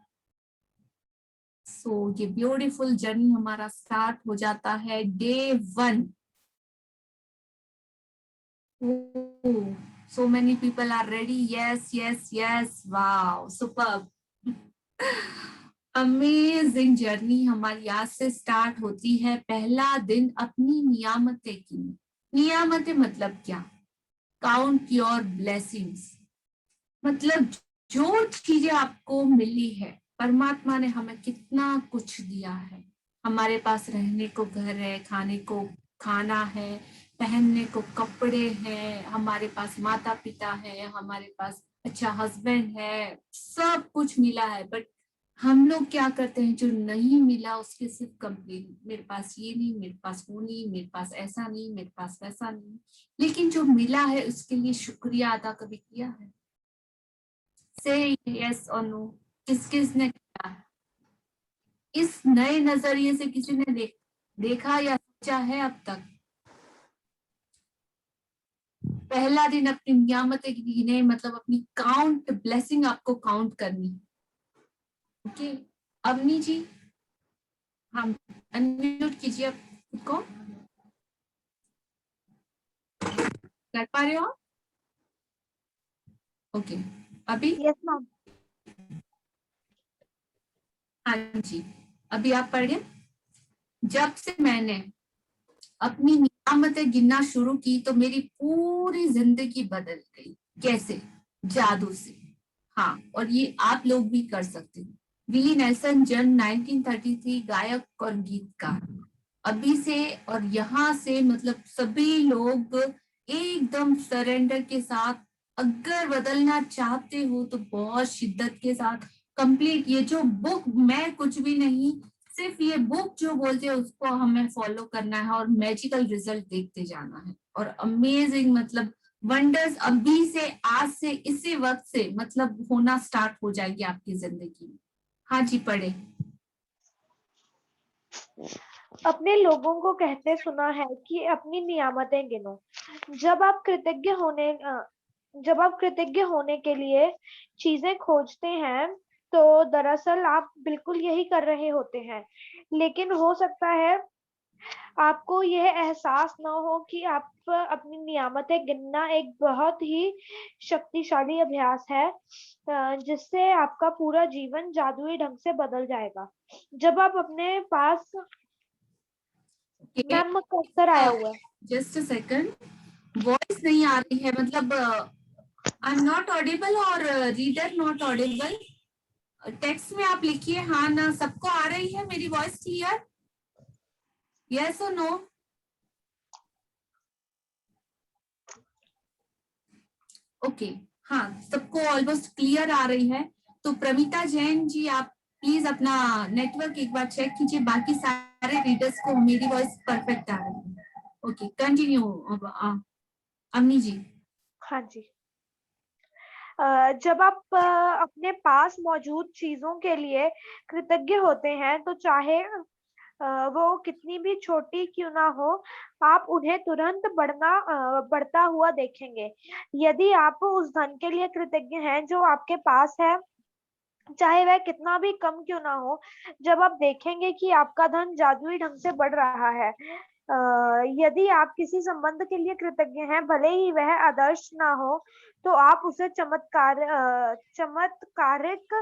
सो ये ब्यूटीफुल जर्नी हमारा स्टार्ट हो जाता है day 1। So many people are ready. Yes, yes, yes. Wow, superb. Amazing journey हमारी आज से स्टार्ट होती है। पहला दिन अपनी नियामतें गिनो। नियामतें मतलब क्या? Count your blessings. मतलब जो चीजें आपको मिली है, परमात्मा ने हमें कितना कुछ दिया है। हमारे पास रहने को घर है, खाने को खाना है, पहनने को कपड़े हैं, हमारे पास माता पिता है, हमारे पास अच्छा हस्बैंड है, सब कुछ मिला है। बट हम लोग क्या करते हैं, जो नहीं मिला उसके सिर्फ कंप्लेन, मेरे पास ये नहीं, मेरे पास वो नहीं, मेरे पास ऐसा नहीं, मेरे पास वैसा नहीं। लेकिन जो मिला है उसके लिए शुक्रिया अदा कभी किया है? से यस और नो। किस किस ने किया है? इस नए नजरिए से किसी ने देखा या सोचा है अब तक? पहला दिन अपनी नियामतें गिने, मतलब अपनी काउंट ब्लेसिंग आपको काउंट करनी। ओके अवनी जी, हम अनम्यूट कीजिए आप खुद को। कर पा रहे हो आप? ओके अभी यस मैम। हाँ जी, अभी आप पढ़िए। जब से मैंने अपनी नियामतें गिनना शुरू की तो मेरी पूरी जिंदगी बदल गई। कैसे? जादू से। हाँ, और ये आप लोग भी कर सकते हैं। विली नेल्सन जन्म 1933, गायक और गीतकार। अभी से और यहाँ से मतलब सभी लोग एकदम सरेंडर के साथ, अगर बदलना चाहते हो तो बहुत शिद्दत के साथ कंप्लीट ये जो बुक, मैं कुछ भी नहीं, सिर्फ ये बुक जो बोलते हैं उसको हमें फॉलो करना है और मैजिकल रिजल्ट देखते जाना है। और अमेजिंग मतलब वंडर्स अभी से, आज से, इसी वक्त से मतलब होना स्टार्ट हो जाएगी आपकी जिंदगी में। हाँ जी पढ़े। अपने लोगों को कहते सुना है कि अपनी नियामतें गिनो। जब आप कृतज्ञ होने जब आप कृतज्ञ होने के लिए चीजें खोजते हैं तो दरअसल आप बिल्कुल यही कर रहे होते हैं। लेकिन हो सकता है आपको यह एहसास ना हो कि आप अपनी नियामतें गिनना एक बहुत ही शक्तिशाली अभ्यास है, जिससे आपका पूरा जीवन जादुई ढंग से बदल जाएगा। जब आप अपने पास, मैम कर्सर आया हुआ है। जस्ट अ सेकंड, वॉइस नहीं आ रही है, मतलब आई एम नॉट ऑडिबल और रीडर नॉट ऑडिबल। टेक्स्ट में आप लिखिए हाँ ना। सबको आ रही है मेरी वॉइस क्लियर? यस और नो? ओके हाँ, सबको ऑलमोस्ट क्लियर आ रही है। तो प्रमिता जैन जी, आप प्लीज अपना नेटवर्क एक बार चेक कीजिए। बाकी सारे रीडर्स को मेरी वॉइस परफेक्ट आ रही है। ओके कंटिन्यू अम्मी जी। हाँ जी। जब आप अपने पास मौजूद चीजों के लिए कृतज्ञ होते हैं तो चाहे वो कितनी भी छोटी क्यों ना हो, आप उन्हें तुरंत बढ़ता हुआ देखेंगे। यदि आप उस धन के लिए कृतज्ञ हैं जो आपके पास है, चाहे वह कितना भी कम क्यों ना हो, जब आप देखेंगे कि आपका धन जादुई ढंग से बढ़ रहा है। यदि आप किसी संबंध के लिए कृतज्ञ हैं, भले ही वह आदर्श ना हो, तो आप उसे चमत्कारिक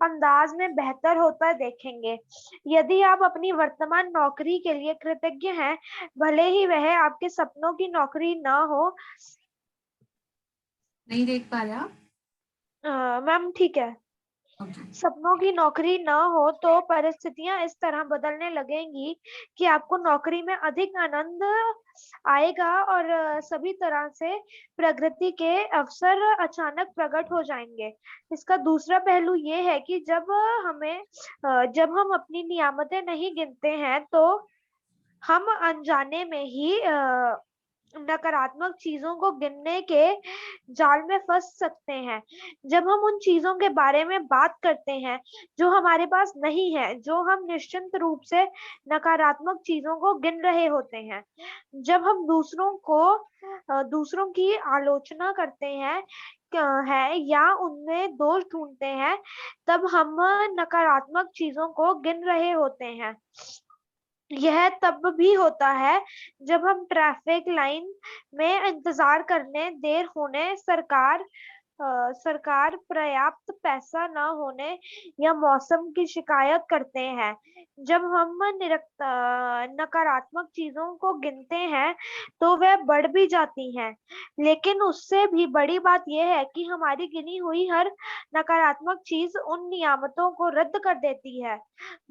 अंदाज में बेहतर होता देखेंगे। यदि आप अपनी वर्तमान नौकरी के लिए कृतज्ञ हैं, भले ही वह आपके सपनों की नौकरी ना हो। नहीं देख पा रहे आप? मैम ठीक है। ओके सपनों की नौकरी ना हो तो परिस्थितियां इस तरह बदलने लगेंगी कि आपको नौकरी में अधिक आनंद आएगा और सभी तरह से प्रगति के अवसर अचानक प्रकट हो जाएंगे। इसका दूसरा पहलू ये है कि जब हम अपनी नियामतें नहीं गिनते हैं तो हम अनजाने में ही नकारात्मक चीजों को गिनने के जाल में फंस सकते हैं। जब हम उन चीजों के बारे में बात करते हैं जो हमारे पास नहीं है, जो हम निश्चित रूप से नकारात्मक चीजों को गिन रहे होते हैं। जब हम दूसरों की आलोचना करते हैं या उनमें दोष ढूंढते हैं, तब हम नकारात्मक चीजों को गिन रहे होते हैं। यह तब भी होता है जब हम ट्रैफिक लाइन में इंतजार करने देर होने, सरकार सरकार पर्याप्त पैसा न होने या मौसम की शिकायत करते हैं। जब हम नकारात्मक चीजों को गिनते हैं तो वह बढ़ भी जाती हैं, लेकिन उससे भी बड़ी बात यह है कि हमारी गिनी हुई हर नकारात्मक चीज उन नियामतों को रद्द कर देती है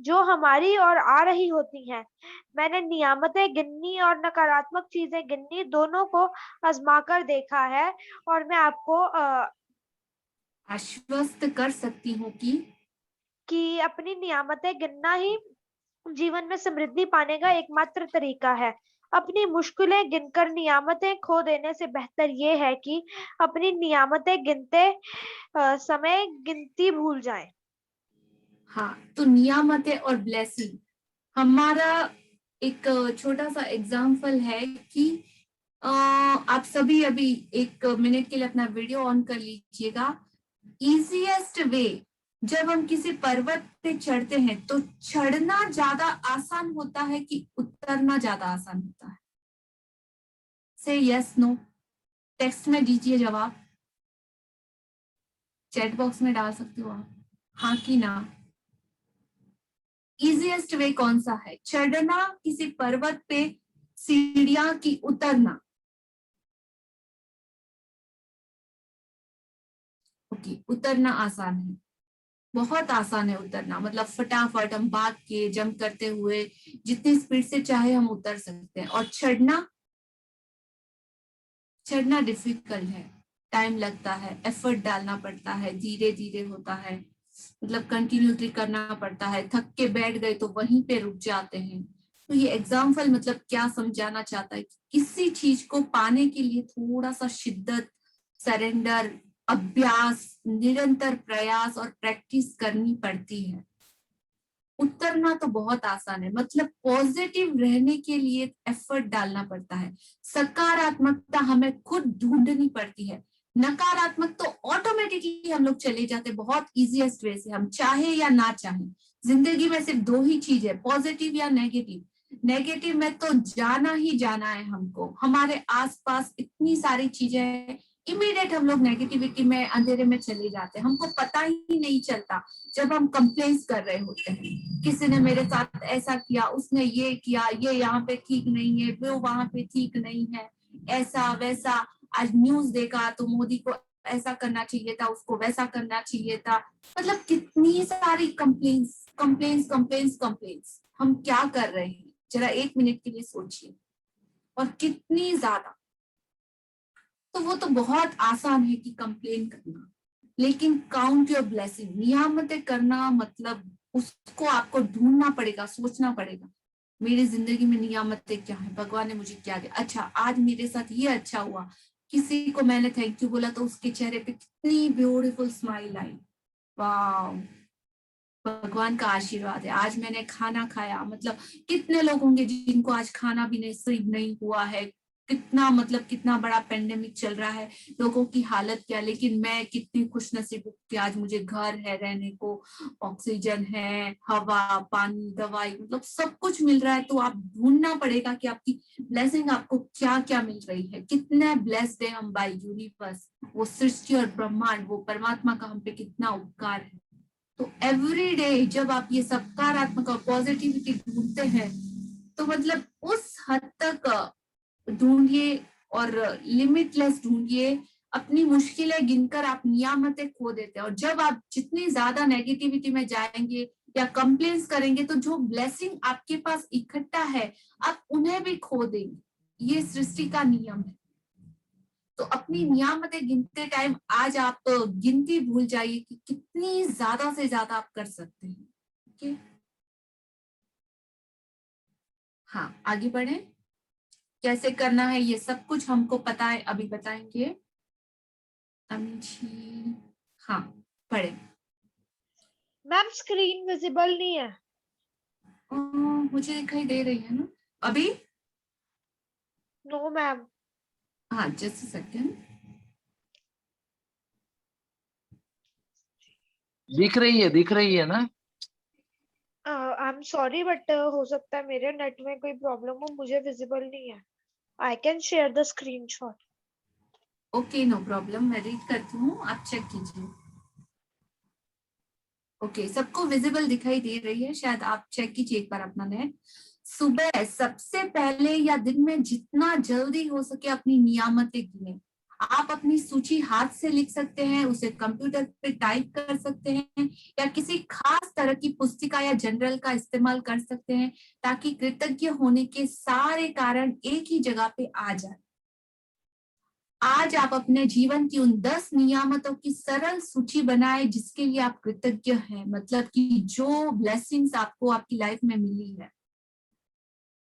जो हमारी ओर आ रही होती हैं। मैंने नियामतें गिननी और नकारात्मक चीजें गिननी दोनों को आजमा कर देखा है, और मैं आपको आश्वस्त कर सकती हूँ कि अपनी नियामतें गिनना ही जीवन में समृद्धि पाने का एकमात्र तरीका है। अपनी मुश्किलें गिनकर नियामतें खो देने से बेहतर ये है कि अपनी नियामतें गिनते समय गिनती भूल जाएं। हाँ, तो नियामतें और ब्लेसिंग हमारा एक छोटा सा एग्जाम्पल है कि आप सभी अभी 1 मिनट के लिए अपना वीडियो ऑन कर लीजिएगा। इजीएस्ट वे, जब हम किसी पर्वत पे चढ़ते हैं तो चढ़ना ज्यादा आसान होता है कि उतरना ज्यादा आसान होता है? से यस नो, टेक्स्ट में दीजिए जवाब, चैट बॉक्स में डाल सकते हो आप, हाँ कि ना। इजीएस्ट वे कौन सा है? चढ़ना किसी पर्वत पे, सीढ़ियां की उतरना? ओके, उतरना आसान है, बहुत आसान है उतरना, मतलब फटाफट हम भाग के जंप करते हुए जितनी स्पीड से चाहे हम उतर सकते हैं। और चढ़ना, चढ़ना डिफिकल्ट है, टाइम लगता है, एफर्ट डालना पड़ता है, धीरे धीरे होता है, मतलब कंटिन्यूसली करना पड़ता है। थक के बैठ गए तो वहीं पे रुक जाते हैं। तो ये एग्जाम्पल मतलब क्या समझाना चाहता है कि किसी चीज को पाने के लिए थोड़ा सा शिद्दत, सरेंडर, अभ्यास, निरंतर प्रयास और प्रैक्टिस करनी पड़ती है। उतरना तो बहुत आसान है, मतलब पॉजिटिव रहने के लिए एफर्ट डालना पड़ता है, सकारात्मकता हमें खुद ढूंढनी पड़ती है। नकारात्मक तो ऑटोमेटिकली हम लोग चले जाते हैं बहुत इजीएस्ट वे से, हम चाहे या ना चाहे। जिंदगी में सिर्फ 2 ही चीज है, पॉजिटिव या नेगेटिव। नेगेटिव में तो जाना ही जाना है हमको। हमारे आसपास इतनी सारी चीजें हैं, इमीडिएट हम लोग नेगेटिविटी में, अंधेरे में चले जाते हैं, हमको पता ही नहीं चलता। जब हम कंप्लेंट्स कर रहे होते हैं, किसी ने मेरे साथ ऐसा किया, उसने ये किया, ये यहाँ पे ठीक नहीं है, वो वहां पे ठीक नहीं है, ऐसा वैसा, आज न्यूज देखा तो मोदी को ऐसा करना चाहिए था, उसको वैसा करना चाहिए था, मतलब कितनी सारी कंप्लेंट्स कंप्लेंट्स कंप्लेंट्स कंप्लेंट्स। हम क्या कर रहे हैं, जरा 1 मिनट के लिए सोचिए, और कितनी ज्यादा। तो वो तो बहुत आसान है कि कंप्लेन करना, लेकिन काउंट योर ब्लेसिंग, नियामतें करना मतलब उसको आपको ढूंढना पड़ेगा, सोचना पड़ेगा, मेरी जिंदगी में नियामतें क्या है, भगवान ने मुझे क्या दिया। अच्छा, आज मेरे साथ ये अच्छा हुआ, किसी को मैंने थैंक यू बोला तो उसके चेहरे पे कितनी ब्यूटीफुल स्माइल आई, वाह, भगवान का आशीर्वाद है। आज मैंने खाना खाया, मतलब कितने लोग होंगे जिनको आज खाना भी नसीब नहीं हुआ है, कितना मतलब कितना बड़ा पेंडेमिक चल रहा है, लोगों की हालत क्या, लेकिन मैं कितनी खुश नसीब हूँ कि आज मुझे घर है रहने को, ऑक्सीजन है, हवा, पानी, दवाई, मतलब सब कुछ मिल रहा है। तो आप ढूंढना पड़ेगा कि आपकी ब्लेसिंग आपको क्या क्या मिल रही है, कितने ब्लेस्ड है हम बाय यूनिवर्स, वो सृष्टि और ब्रह्मांड, वो परमात्मा का हम पे कितना उपकार है। तो एवरी डे जब आप ये सकारात्मक और पॉजिटिविटी ढूंढते हैं तो मतलब उस हद तक ढूंढिए और लिमिटलेस ढूंढिए, अपनी मुश्किलें गिनकर आप नियामतें खो देते हैं। और जब आप जितनी ज्यादा नेगेटिविटी में जाएंगे या कंप्लेंट्स करेंगे तो जो ब्लेसिंग आपके पास इकट्ठा है आप उन्हें भी खो देंगे। ये सृष्टि का नियम है। तो अपनी नियामतें गिनते टाइम आज आप गिनती भूल जाइए कि कितनी ज्यादा से ज्यादा आप कर सकते हैं। ओके, हाँ, आगे बढ़े। कैसे करना है ये सब कुछ हमको पता है, अभी बताएंगे अमित जी। हाँ, पढ़े। मैम स्क्रीन विजिबल नहीं है। मुझे दिखाई दे रही है ना अभी? No ma'am. हाँ, जस्ट सेकंड। दिख रही है ना? आई एम सॉरी बट हो सकता है मेरे नेट में कोई प्रॉब्लम हो, मुझे विजिबल नहीं है। I can share the screenshot. Okay, no problem, मैं रीड करती हूँ, आप चेक कीजिए। ओके, सबको विजिबल दिखाई दे रही है? शायद आप चेक कीजिए एक बार अपना नेट। सुबह सबसे पहले या दिन में जितना जल्दी हो सके अपनी नियामतें गिने। आप अपनी सूची हाथ से लिख सकते हैं, उसे कंप्यूटर पे टाइप कर सकते हैं, या किसी खास तरह की पुस्तिका या जनरल का इस्तेमाल कर सकते हैं, ताकि कृतज्ञ होने के सारे कारण एक ही जगह पे आ जाए। आज आप अपने जीवन की उन 10 नियामतों की सरल सूची बनाए जिसके लिए आप कृतज्ञ हैं, मतलब कि जो ब्लेसिंग्स आपको आपकी लाइफ में मिली है।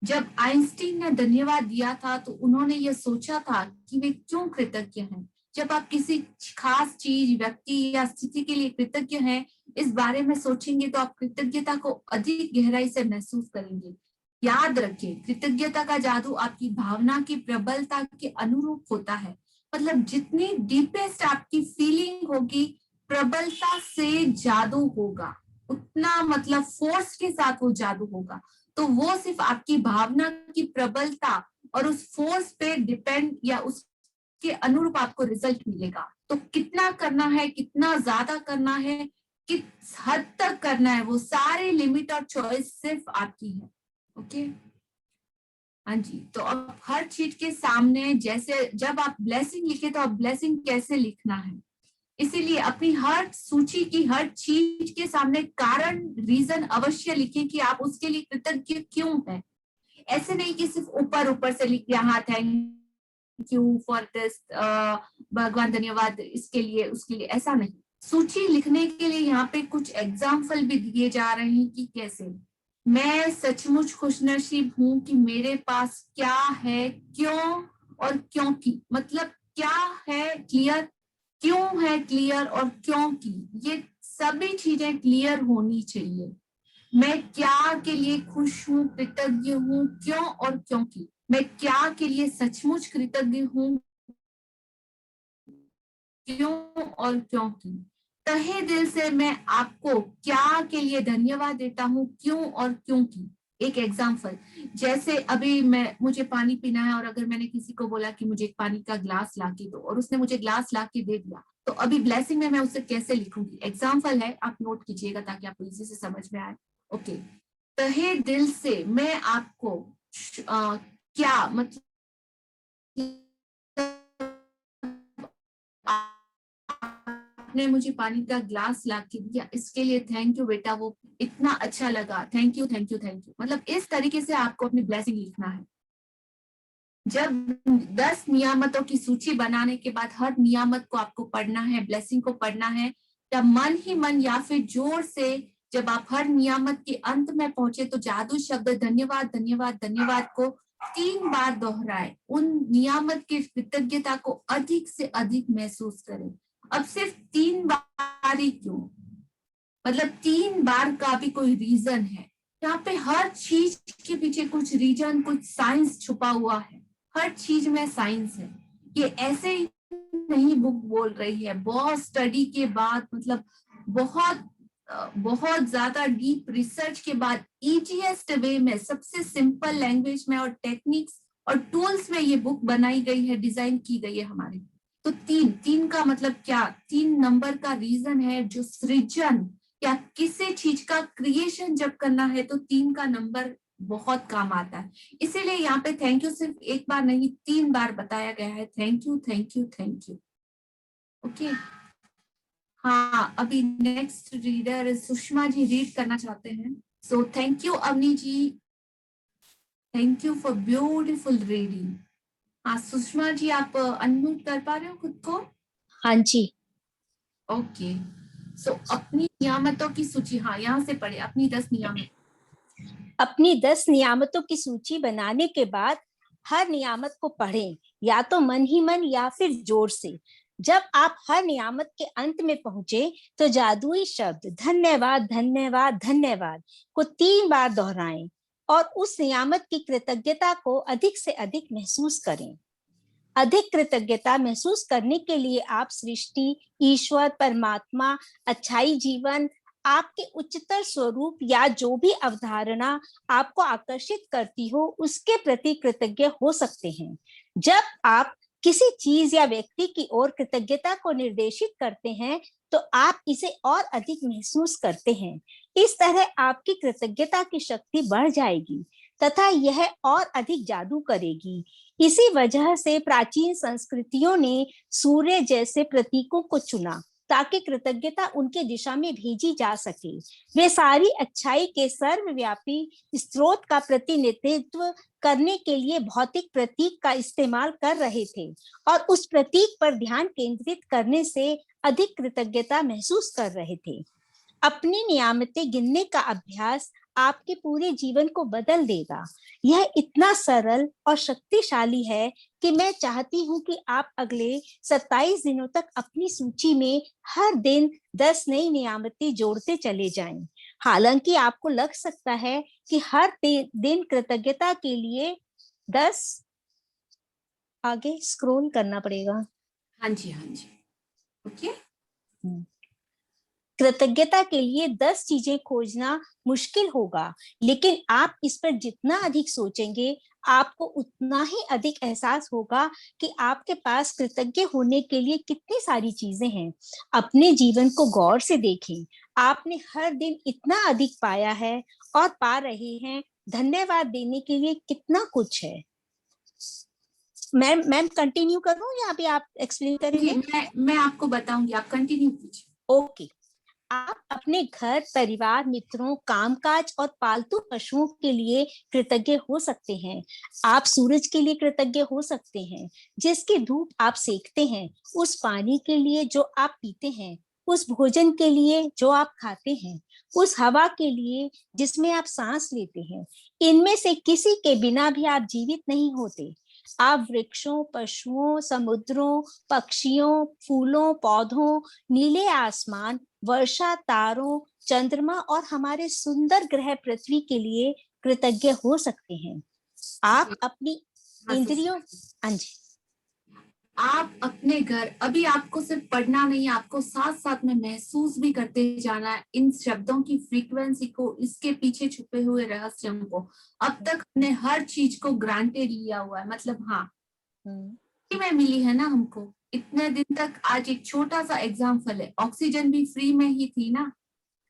जब आइंस्टीन ने धन्यवाद दिया था तो उन्होंने यह सोचा था कि वे क्यों कृतज्ञ हैं। जब आप किसी खास चीज, व्यक्ति या स्थिति के लिए कृतज्ञ हैं, इस बारे में सोचेंगे तो आप कृतज्ञता को अधिक गहराई से महसूस करेंगे। याद रखें, कृतज्ञता का जादू आपकी भावना की प्रबलता के अनुरूप होता है। मतलब जितनी डीपेस्ट आपकी फीलिंग होगी, प्रबलता से जादू होगा, उतना मतलब फोर्स के साथ वो जादू होगा। तो वो सिर्फ आपकी भावना की प्रबलता और उस फोर्स पे डिपेंड या उसके अनुरूप आपको रिजल्ट मिलेगा। तो कितना करना है, कितना ज्यादा करना है, किस हद तक करना है, वो सारे लिमिट और चॉइस सिर्फ आपकी है। ओके, हाँ जी। तो अब हर चीज के सामने, जैसे जब आप ब्लेसिंग लिखे तो आप ब्लेसिंग कैसे लिखना है, इसीलिए अपनी हर सूची की हर चीज के सामने कारण, रीजन अवश्य लिखें कि आप उसके लिए कृतज्ञ क्यों हैं। ऐसे नहीं कि सिर्फ ऊपर ऊपर से लिख दिया, हाँ थैंक यू फॉर दिस, भगवान धन्यवाद इसके लिए उसके लिए, ऐसा नहीं। सूची लिखने के लिए यहाँ पे कुछ एग्जाम्पल भी दिए जा रहे हैं कि कैसे। मैं सचमुच खुशनसीब हूँ कि मेरे पास क्या है, क्यों और क्योंकि, मतलब क्या है क्लियर, क्यों है क्लियर, और क्यों की, ये सभी चीजें क्लियर होनी चाहिए। मैं क्या के लिए खुश हूँ, कृतज्ञ हूँ, क्यों और क्योंकि। मैं क्या के लिए सचमुच कृतज्ञ हूँ, क्यों और क्योंकि। तहे दिल से मैं आपको क्या के लिए धन्यवाद देता हूँ, क्यों और क्योंकि। एक एग्जाम्पल, जैसे अभी मुझे पानी पीना है और अगर मैंने किसी को बोला कि मुझे एक पानी का ग्लास ला के दो और उसने मुझे ग्लास ला के दे दिया, तो अभी ब्लेसिंग में मैं उसे कैसे लिखूंगी। एग्जाम्पल है, आप नोट कीजिएगा ताकि आपको इजी से समझ में आए। ओके, तहे दिल से मैं आपको क्या मतलब, आपने मुझे पानी का ग्लास ला के दिया, इसके लिए थैंक यू बेटा, वो इतना अच्छा लगा, thank you thank you thank you. मतलब इस तरीके से आपको अपनी ब्लेसिंग लिखना है। जब 10 नियामतों की सूची बनाने के बाद हर नियामत को आपको पढ़ना है, ब्लेसिंग को पढ़ना है, तब मन ही मन या फिर जोर से जब आप हर नियामत के अंत में पहुंचे तो जादू शब्द धन्यवाद धन्यवाद धन्यवाद को 3 बार दोहराए। उन नियामत की कृतज्ञता को अधिक से अधिक महसूस करें। अब सिर्फ 3 बार ही क्यों, मतलब 3 बार का भी कोई रीजन है। यहाँ पे हर चीज के पीछे कुछ रीजन, कुछ साइंस छुपा हुआ है। हर चीज में साइंस है। ये ऐसे ही नहीं बुक बोल रही है, बहुत स्टडी के बाद, मतलब बहुत ज्यादा डीप रिसर्च के बाद इजीएस्ट वे में, सबसे सिंपल लैंग्वेज में और टेक्निक्स और टूल्स में ये बुक बनाई गई है, डिजाइन की गई है हमारी। तो 3 का मतलब क्या, 3 नंबर का रीजन है जो सृजन या किसी चीज का क्रिएशन जब करना है तो 3 का नंबर बहुत काम आता है। इसीलिए यहाँ पे थैंक यू सिर्फ एक बार नहीं 3 बार बताया गया है, thank you thank you thank you. Okay, हाँ, अभी next reader Sushma ji read करना चाहते हैं। So thank you Avani ji, thank you for beautiful reading. हाँ सुषमा जी, आप अनम्यूट कर पा रहे हो खुद को? हाँ जी। ओके, सो अपनी नियामतों की सूची, हाँ यहाँ से पढ़े, अपनी 10 नियामत। अपनी 10 नियामतों की सूची बनाने के बाद हर नियामत को पढ़ें, या तो मन ही मन या फिर जोर से। जब आप हर नियामत के अंत में पहुंचे तो जादुई शब्द धन्यवाद धन्यवाद धन्यवाद को 3 बार दोहराएं और उस नियामत की कृतज्ञता को अधिक से अधिक महसूस करें। अधिक कृतज्ञता महसूस करने के लिए आप सृष्टि, ईश्वर, परमात्मा, अच्छाई, जीवन, आपके उच्चतर स्वरूप या जो भी अवधारणा आपको आकर्षित करती हो उसके प्रति कृतज्ञ हो सकते हैं। जब आप किसी चीज या व्यक्ति की ओर कृतज्ञता को निर्देशित करते हैं तो आप इसे और अधिक महसूस करते हैं। इस तरह आपकी कृतज्ञता की शक्ति बढ़ जाएगी तथा यह और अधिक जादू करेगी। इसी वजह से प्राचीन संस्कृतियों ने सूर्य जैसे प्रतीकों को चुना ताकि कृतज्ञता उनके दिशा में भेजी जा सके। वे सारी अच्छाई के सर्वव्यापी स्रोत का प्रतिनिधित्व करने के लिए भौतिक प्रतीक का इस्तेमाल कर रहे थे और उस प्रतीक पर ध्यान केंद्रित करने से अधिक कृतज्ञता महसूस कर रहे थे। अपनी नियामतें गिनने का अभ्यास आपके पूरे जीवन को बदल देगा। यह इतना सरल और शक्तिशाली है कि मैं चाहती हूँ कि आप अगले 27 दिनों तक अपनी सूची में हर दिन 10 नई नियामतें जोड़ते चले जाएं। हालांकि आपको लग सकता है कि हर दिन कृतज्ञता के लिए 10 आगे स्क्रॉल करना पड़ेगा। हाँ जी ओके। कृतज्ञता के लिए 10 चीजें खोजना मुश्किल होगा, लेकिन आप इस पर जितना अधिक सोचेंगे आपको उतना ही अधिक एहसास होगा कि आपके पास कृतज्ञ होने के लिए कितनी सारी चीजें हैं। अपने जीवन को गौर से देखें। आपने हर दिन इतना अधिक पाया है और पा रहे हैं। धन्यवाद देने के लिए कितना कुछ है। मैम कंटिन्यू करूं या अभी आप एक्सप्लेन करेंगे? मैं आपको बताऊंगी, आप कंटिन्यू कीजिए। ओके। आप अपने घर, परिवार, मित्रों, कामकाज और पालतू पशुओं के लिए कृतज्ञ हो सकते हैं। आप सूरज के लिए कृतज्ञ हो सकते हैं जिसकी धूप आप सेकते हैं, उस पानी के लिए जो आप पीते हैं, उस भोजन के लिए जो आप खाते हैं, उस हवा के लिए जिसमें आप सांस लेते हैं। इनमें से किसी के बिना भी आप जीवित नहीं होते। आप वृक्षों, पशुओं, समुद्रों, पक्षियों, फूलों, पौधों, नीले आसमान, वर्षा, तारों, चंद्रमा और हमारे सुंदर ग्रह पृथ्वी के लिए कृतज्ञ हो सकते हैं। आप अपनी इंद्रियों, हाँ जी, आप अपने घर, अभी आपको सिर्फ पढ़ना नहीं, आपको साथ साथ में महसूस भी करते जाना है इन शब्दों की फ्रीक्वेंसी को, इसके पीछे छुपे हुए रहस्यों को। अब तक हमने हर चीज को ग्रांटेड लिया हुआ है, मतलब हाँ में मिली है ना हमको इतने दिन तक। आज एक छोटा सा एग्जाम्पल है, ऑक्सीजन भी फ्री में ही थी ना,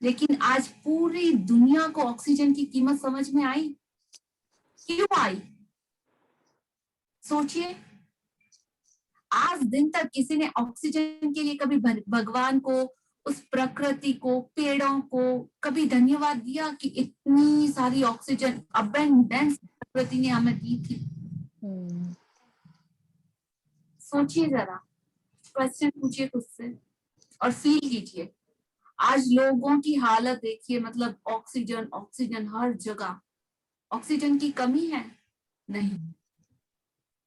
लेकिन आज पूरी दुनिया को ऑक्सीजन की कीमत समझ में आई। क्यों आई? सोचिए, आज दिन तक किसी ने ऑक्सीजन के लिए कभी भगवान को, उस प्रकृति को, पेड़ों को कभी धन्यवाद दिया कि इतनी सारी ऑक्सीजन अबंडेंस प्रकृति ने हमें दी थी? सोचिए जरा, क्वेश्चन पूछिए खुद से और फील कीजिए। आज लोगों की हालत देखिए, मतलब ऑक्सीजन ऑक्सीजन हर जगह। ऑक्सीजन की कमी है? नहीं।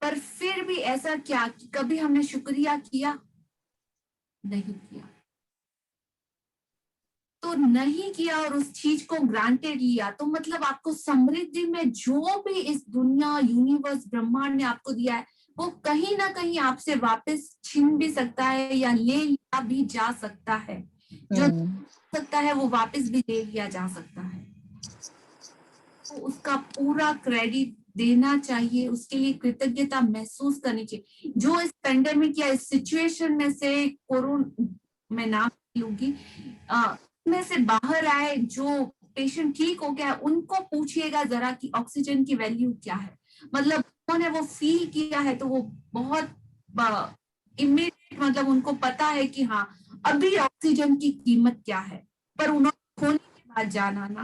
पर फिर भी ऐसा क्या कि कभी हमने शुक्रिया किया? नहीं किया। तो नहीं किया और उस चीज को ग्रांटेड लिया, तो मतलब आपको समृद्धि में जो भी इस दुनिया, यूनिवर्स, ब्रह्मांड ने आपको दिया है, वो कहीं ना कहीं आपसे वापस छीन भी सकता है या ले लिया भी जा सकता है। जो सकता है वो वापस भी ले लिया जा सकता है। तो उसका पूरा क्रेडिट देना चाहिए, उसके लिए कृतज्ञता महसूस करनी चाहिए। जो इस पेंडेमिक या इस सिचुएशन में से, कोरोना मैं नाम लूंगी, में से बाहर आए, जो पेशेंट ठीक हो गया, उनको पूछिएगा जरा कि ऑक्सीजन की वैल्यू क्या है। मतलब उन्होंने वो फील किया है तो वो बहुत इमीडिएट, मतलब उनको पता है कि हाँ अभी ऑक्सीजन की कीमत क्या है। पर उन्होंने खोने के बाद जाना ना,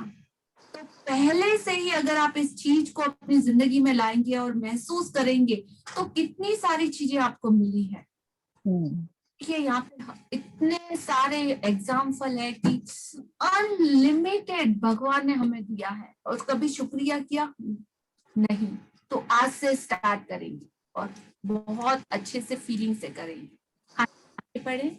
तो पहले से ही अगर आप इस चीज को अपनी जिंदगी में लाएंगे और महसूस करेंगे तो कितनी सारी चीजें आपको मिली है। देखिए यहाँ पे इतने सारे एग्जाम्पल है कि अनलिमिटेड भगवान ने हमें दिया है और कभी शुक्रिया किया नहीं। तो आज से स्टार्ट करेंगे और बहुत अच्छे से फीलिंग से करेंगे। आगे पढ़े।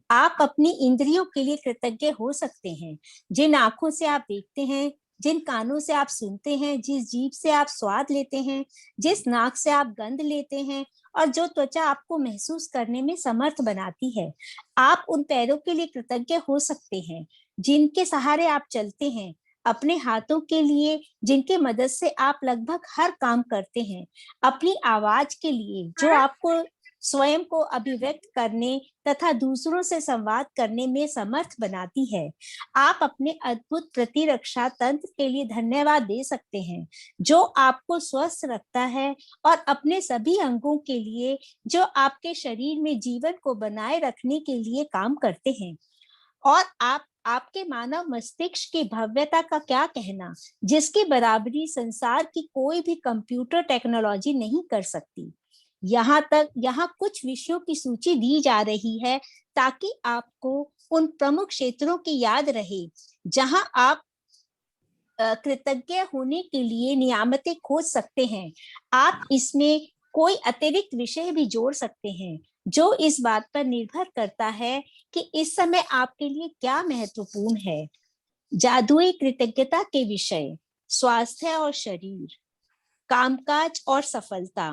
आप अपनी इंद्रियों के लिए कृतज्ञ हो सकते हैं। जिन आंखों से आप देखते हैं, जिन कानों से आप सुनते हैं, जिस जीभ से आप स्वाद लेते हैं, जिस नाक से आप गंध लेते हैं और जो त्वचा आपको महसूस करने में समर्थ बनाती है। आप उन पैरों के लिए कृतज्ञ हो सकते हैं जिनके सहारे आप चलते हैं, अपने हाथों के लिए जिनकी मदद से आप लगभग हर काम करते हैं, अपनी आवाज के लिए जो आपको स्वयं को अभिव्यक्त करने तथा दूसरों से संवाद करने में समर्थ बनाती है। आप अपने अद्भुत प्रतिरक्षा तंत्र के लिए धन्यवाद दे सकते हैं जो आपको स्वस्थ रखता है, और अपने सभी अंगों के लिए जो आपके शरीर में जीवन को बनाए रखने के लिए काम करते हैं। और आपके मानव मस्तिष्क की भव्यता का क्या कहना, जिसकी बराबरी संसार की कोई भी कंप्यूटर टेक्नोलॉजी नहीं कर सकती। यहाँ कुछ विषयों की सूची दी जा रही है ताकि आपको उन प्रमुख क्षेत्रों की याद रहे जहां आप कृतज्ञ होने के लिए नियामतें खोज सकते हैं। आप इसमें कोई अतिरिक्त विषय भी जोड़ सकते हैं जो इस बात पर निर्भर करता है कि इस समय आपके लिए क्या महत्वपूर्ण है। जादुई कृतज्ञता के विषय: स्वास्थ्य और शरीर, कामकाज और सफलता,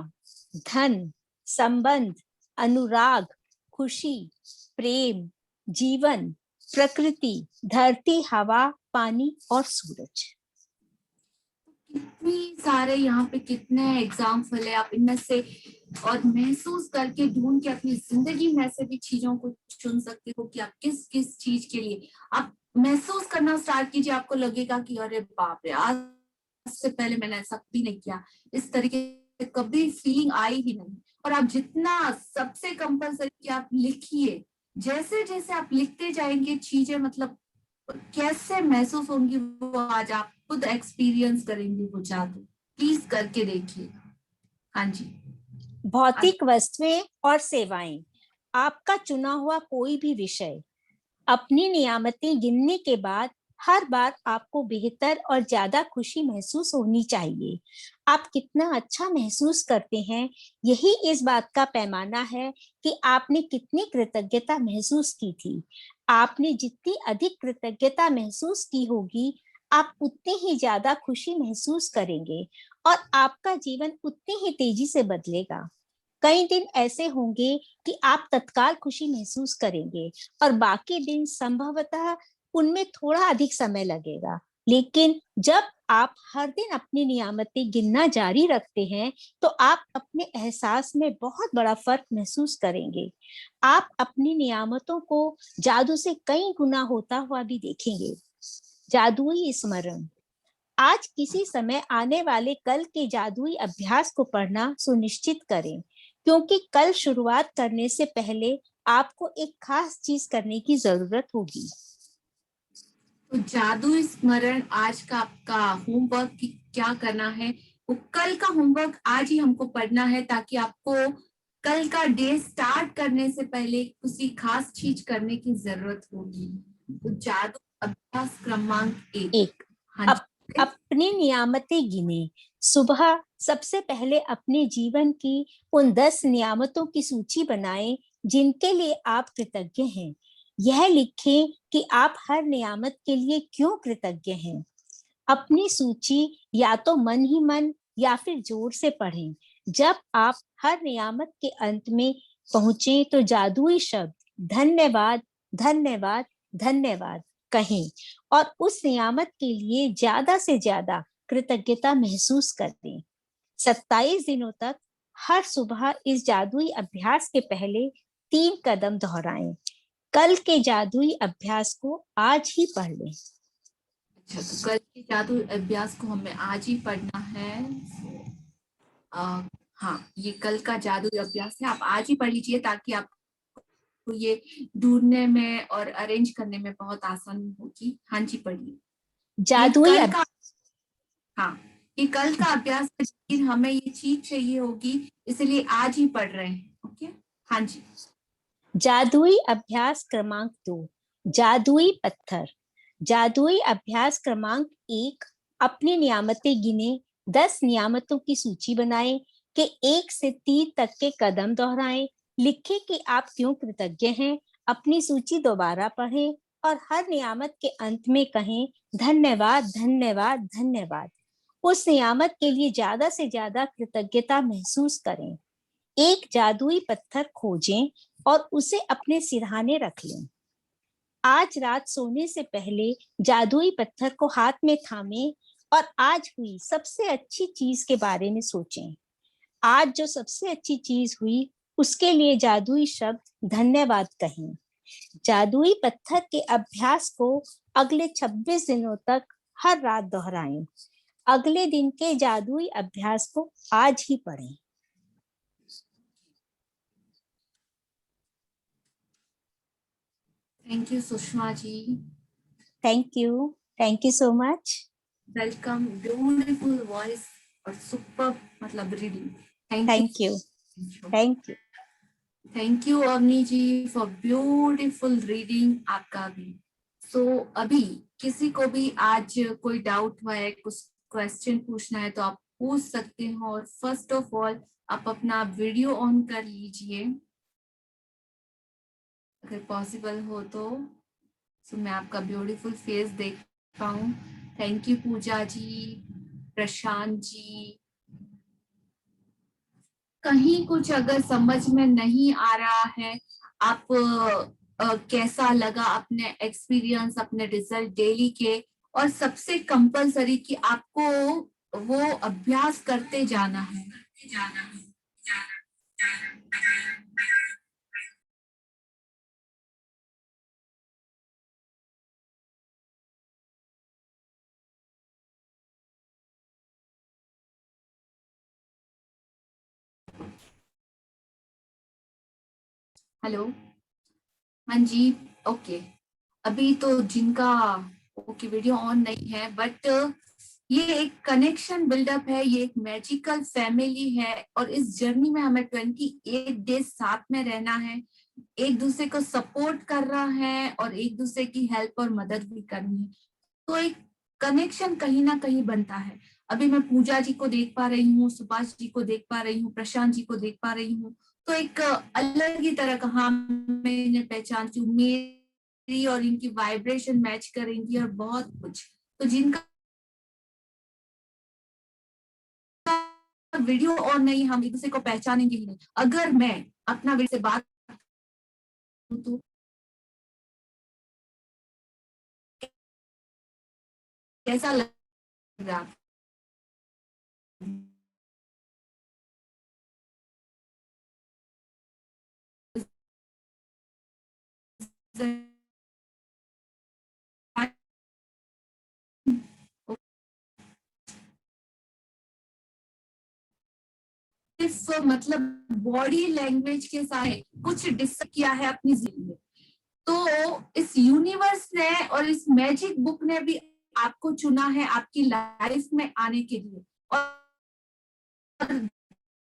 धन, संबंध, अनुराग, खुशी, प्रेम, जीवन, प्रकृति, धरती, हवा, पानी और सूरज। कितनी सारे यहाँ पे कितने एग्जाम्पल है, आप इनमें से और महसूस करके ढूंढ के अपनी जिंदगी में ऐसे भी चीजों को चुन सकते हो कि आप किस किस चीज के लिए आप महसूस करना स्टार्ट कीजिए। आपको लगेगा कि अरे बाप रे, आज से पहले मैंने ऐसा कभी नहीं किया, इस तरीके से कभी फीलिंग आई ही नहीं। और आप जितना सबसे कंपल्सरी कि आप लिखिए, जैसे जैसे आप लिखते जाएंगे चीजें मतलब कैसे महसूस होंगी वो आज आप खुद एक्सपीरियंस करेंगे वो जादू। प्लीज करके देखिए। हाँ जी। भौतिक वस्तुएं और सेवाएं, आपका चुना हुआ कोई भी विषय। अपनी नियामतें गिनने के बाद हर बार आपको बेहतर और ज्यादा खुशी महसूस होनी चाहिए। आप कितना अच्छा महसूस करते हैं, यही इस बात का पैमाना है कि आपने कितनी कृतज्ञता महसूस की थी। आपने जितनी अधिक कृतज्ञता महसूस की होगी, आप उतनी ही ज्यादा खुशी महसूस करेंगे और आपका जीवन उतनी ही तेजी से बदलेगा। कई दिन ऐसे होंगे कि आप तत्काल खुशी महसूस करेंगे और बाकी दिन संभवतः उनमें थोड़ा अधिक समय लगेगा। लेकिन जब आप हर दिन अपनी नियामतें गिनना जारी रखते हैं तो आप अपने एहसास में बहुत बड़ा फर्क महसूस करेंगे। आप अपनी नियामतों को जादू से कई गुना होता हुआ भी देखेंगे। जादुई स्मरण, आज किसी समय आने वाले कल के जादुई अभ्यास को पढ़ना सुनिश्चित करें, क्योंकि कल शुरुआत करने से पहले आपको एक खास चीज करने की जरूरत होगी। तो जादुई स्मरण आज का आपका होमवर्क क्या करना है, वो कल का होमवर्क आज ही हमको पढ़ना है ताकि आपको कल का डे स्टार्ट करने से पहले किसी खास चीज करने की जरूरत होगी। तो जादू अभ्यास क्रमांक 1। हाँ जी। अपनी नियामतें गिने। सुबह सबसे पहले अपने जीवन की उन 10 नियामतों की सूची बनाएं जिनके लिए आप कृतज्ञ हैं। यह लिखें कि आप हर नियामत के लिए क्यों कृतज्ञ हैं। अपनी सूची या तो मन ही मन या फिर जोर से पढ़ें। जब आप हर नियामत के अंत में पहुंचे तो जादुई शब्द धन्यवाद, धन्यवाद, धन्यवाद कहें और उस नियामत के लिए ज्यादा से ज्यादा कृतज्ञता महसूस करें। 27 दिनों तक हर सुबह इस जादुई अभ्यास के पहले 3 कदम दोहराएं। कल के जादुई अभ्यास को आज ही पढ़ लें। अच्छा, तो कल के जादुई अभ्यास को हमें आज ही पढ़ना है। हाँ, ये कल का जादुई अभ्यास है, आप आज ही पढ़ लीजिए ताकि आप ये ढूंढने में और अरेंज करने में बहुत आसानी होगी। हाँ जी, पढ़िए। जादुई हाँ, ये कल का अभ्यास है, हमें ये चीज चाहिए होगी, इसलिए आज ही पढ़ रहे हैं। ओके, हाँ जी। जादुई अभ्यास क्रमांक 2, जादुई पत्थर। जादुई अभ्यास क्रमांक 1, अपनी नियामतें गिने। 10 नियामतों की सूची बनाएं कि 1 से 3 तक के कदम दोहराएं। लिखें कि आप क्यों कृतज्ञ हैं। अपनी सूची दोबारा पढ़ें और हर नियामत के अंत में कहें धन्यवाद, धन्यवाद, धन्यवाद। उस नियामत के लिए ज्यादा से ज्यादा कृतज्ञता महसूस करें। एक जादुई पत्थर खोजें और उसे अपने सिरहाने रख लें। आज रात सोने से पहले जादुई पत्थर को हाथ में थामे और आज हुई सबसे अच्छी चीज के बारे में सोचें। आज जो सबसे अच्छी चीज हुई उसके लिए जादुई शब्द धन्यवाद कहें। जादुई पत्थर के अभ्यास को अगले 26 दिनों तक हर रात दोहराएं। अगले दिन के जादुई अभ्यास को आज ही पढ़ें। Thank you Sushma ji. Thank you so much. Welcome, beautiful voice और सुपर मतलब reading. Thank you. Thank you Avani ji for beautiful reading आपका भी। सो अभी किसी को भी आज कोई डाउट हुआ है, कुछ क्वेश्चन पूछना है तो आप पूछ सकते हो। और फर्स्ट ऑफ ऑल आप अपना वीडियो ऑन कर लीजिए अगर पॉसिबल हो तो। सो मैं आपका ब्यूटीफुल फेस देख पाऊं। थैंक यू पूजा जी, प्रशांत जी। कहीं कुछ अगर समझ में नहीं आ रहा है, आप कैसा लगा अपने एक्सपीरियंस, अपने रिजल्ट डेली के, और सबसे कंपलसरी कि आपको वो अभ्यास करते जाना है। हेलो, हाँ जी, ओके। अभी तो जिनका ओके वीडियो ऑन नहीं है, बट ये एक कनेक्शन बिल्डअप है, ये एक मैजिकल फैमिली है और इस जर्नी में हमें 28 डेज साथ में रहना है, एक दूसरे को सपोर्ट कर रहा है और एक दूसरे की हेल्प और मदद भी करनी है। तो एक कनेक्शन कहीं ना कहीं बनता है। अभी मैं पूजा जी को देख पा रही हूँ, सुभाष जी को देख पा रही हूँ, प्रशांत जी को देख पा रही हूँ, तो एक अलग ही तरह का, हाँ मैं इन्हें पहचानती हूँ, मेरी और इनकी वाइब्रेशन मैच करेंगी और बहुत कुछ। तो जिनका वीडियो ऑन नहीं, हम एक दूसरे को पहचानेंगे ही नहीं। अगर मैं अपना वीडियो से बात तो कैसा लग रहा? सिर्फ मतलब बॉडी लैंग्वेज के साथ कुछ डिस्कस किया है अपनी जिंदगी में, तो इस यूनिवर्स ने और इस मैजिक बुक ने भी आपको चुना है आपकी लाइफ में आने के लिए और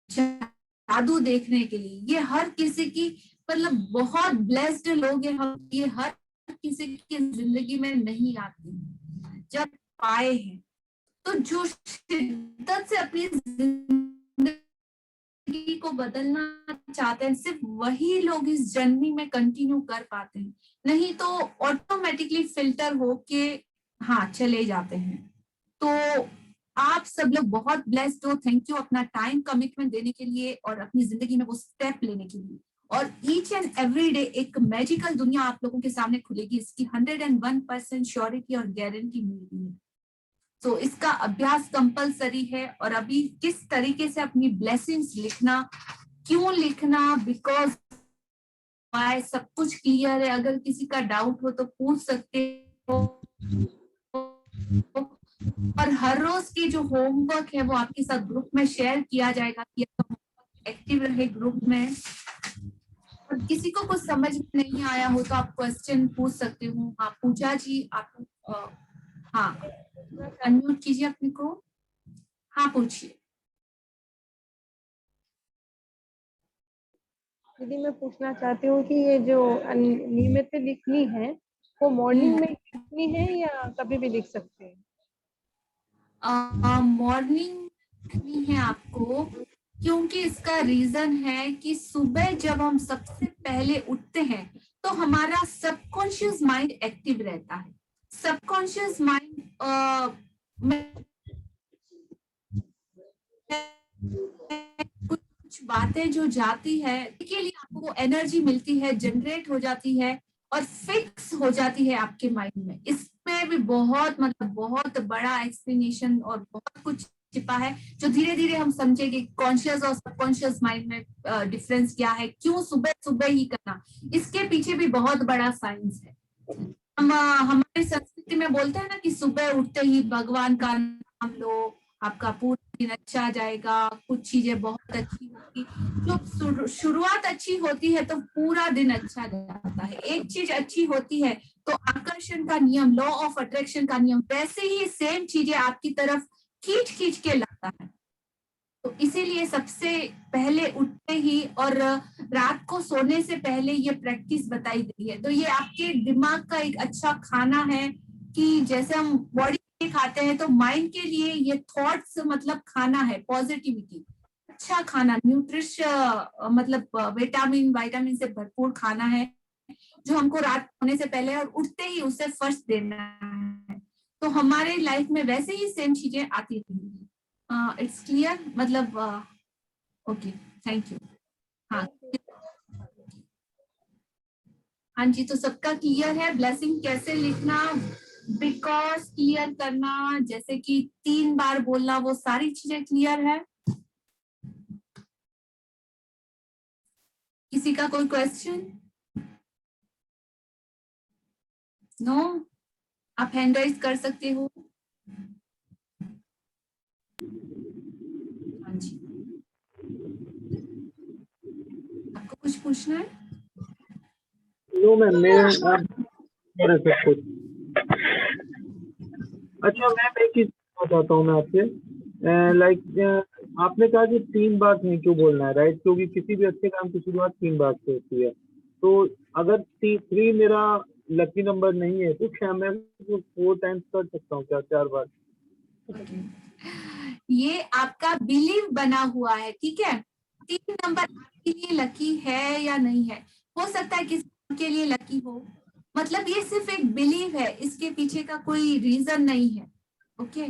जादू देखने के लिए। ये हर किसी की मतलब बहुत ब्लेस्ड लोग हैं हम, ये हर किसी की जिंदगी में नहीं आती। जब पाए हैं तो जो शिद्दत से अपनी जिंदगी को बदलना चाहते हैं, सिर्फ वही लोग इस जर्नी में कंटिन्यू कर पाते हैं, नहीं तो ऑटोमेटिकली फिल्टर होके हाँ चले जाते हैं। तो आप सब लोग बहुत ब्लेस्ड हो। थैंक यू अपना टाइम कमिटमेंट देने के लिए और अपनी जिंदगी में वो स्टेप लेने के लिए। और ईच एंड एवरी डे एक मैजिकल दुनिया आप लोगों के सामने खुलेगी, इसकी 101% श्योरिटी और गारंटी मिलती है। तो इसका अभ्यास कंपलसरी है। और अभी किस तरीके से अपनी ब्लेसिंग्स लिखना, क्यों लिखना, बिकॉज सब कुछ क्लियर है। अगर किसी का डाउट हो तो पूछ सकते हो। और हर रोज की जो होमवर्क है वो आपके साथ ग्रुप में शेयर किया जाएगा कि एक्टिव रहे ग्रुप में। और किसी को कुछ समझ में नहीं आया हो तो आप क्वेश्चन पूछ सकते हो। हाँ पूजा जी, आप हाँ अनम्यूट कीजिए अपने को। हाँ पूछिए। दीदी मैं पूछना चाहती हूँ कि ये जो नियमित लिखनी है वो मॉर्निंग में लिखनी है या कभी भी लिख सकते हैं? मॉर्निंग लिखनी है आपको, क्योंकि इसका रीजन है कि सुबह जब हम सबसे पहले उठते हैं तो हमारा सबकॉन्शियस माइंड एक्टिव रहता है। सबकॉन्शियस माइंड कुछ बातें जो जाती है के लिए आपको वो एनर्जी मिलती है, जनरेट हो जाती है और फिक्स हो जाती है आपके माइंड में। इसमें भी बहुत मतलब बहुत बड़ा एक्सप्लेनेशन और बहुत कुछ छिपा है, जो धीरे धीरे हम समझेंगे कॉन्शियस और सबकॉन्शियस माइंड में डिफरेंस क्या है, क्यों सुबह सुबह ही करना, इसके पीछे भी बहुत बड़ा साइंस है। हम हमारी संस्कृति में बोलते हैं ना कि सुबह उठते ही भगवान का नाम लो, आपका पूरा दिन अच्छा जाएगा, कुछ चीजें बहुत अच्छी होगी। जब शुरुआत अच्छी होती है तो पूरा दिन अच्छा जाता है। एक चीज अच्छी होती है तो आकर्षण का नियम, लॉ ऑफ अट्रैक्शन का नियम, वैसे ही सेम चीजें आपकी तरफ खींच खींच के लाता है। तो इसीलिए सबसे पहले उठते ही और रात को सोने से पहले ये प्रैक्टिस बताई गई है। तो ये आपके दिमाग का एक अच्छा खाना है कि जैसे हम बॉडी के खाते हैं तो माइंड के लिए ये थॉट्स मतलब खाना है, पॉजिटिविटी, अच्छा खाना, न्यूट्रिश मतलब विटामिन से भरपूर खाना है, जो हमको रात सोने से पहले और उठते ही उसे फर्स्ट देना है। तो हमारे लाइफ में वैसे ही सेम चीजें आती रहेंगी। इट्स क्लियर, मतलब ओके, थैंक यू। हाँ हाँ जी, तो सबका क्लियर है ब्लेसिंग कैसे लिखना, बिकॉज क्लियर करना, जैसे कि 3 बार बोलना, वो सारी चीजें क्लियर है। किसी का कोई क्वेश्चन? नो? आप हैंड राइज कर सकते हो। हाँ जी, आपको कुछ पूछना है? नो मैम, मैं आप कर सब कुछ। अच्छा मैम, एक चीज बताता हूँ मैं आपसे, लाइक आपने कहा कि 3 बार थैंक यू बोलना है, राइट? क्योंकि किसी भी अच्छे काम की शुरुआत 3 बार से होती है। तो अगर 3 मेरा लकी नंबर नहीं है तो क्या मैं 4 टाइम्स कर सकता हूँ क्या, 4 बार? ये आपका बिलीव बना हुआ है, ठीक है। 3 नंबर आपके लिए लकी है या नहीं है, हो सकता है किसी के लिए लकी हो, मतलब ये सिर्फ एक बिलीव है, इसके पीछे का कोई रीजन नहीं है। ओके,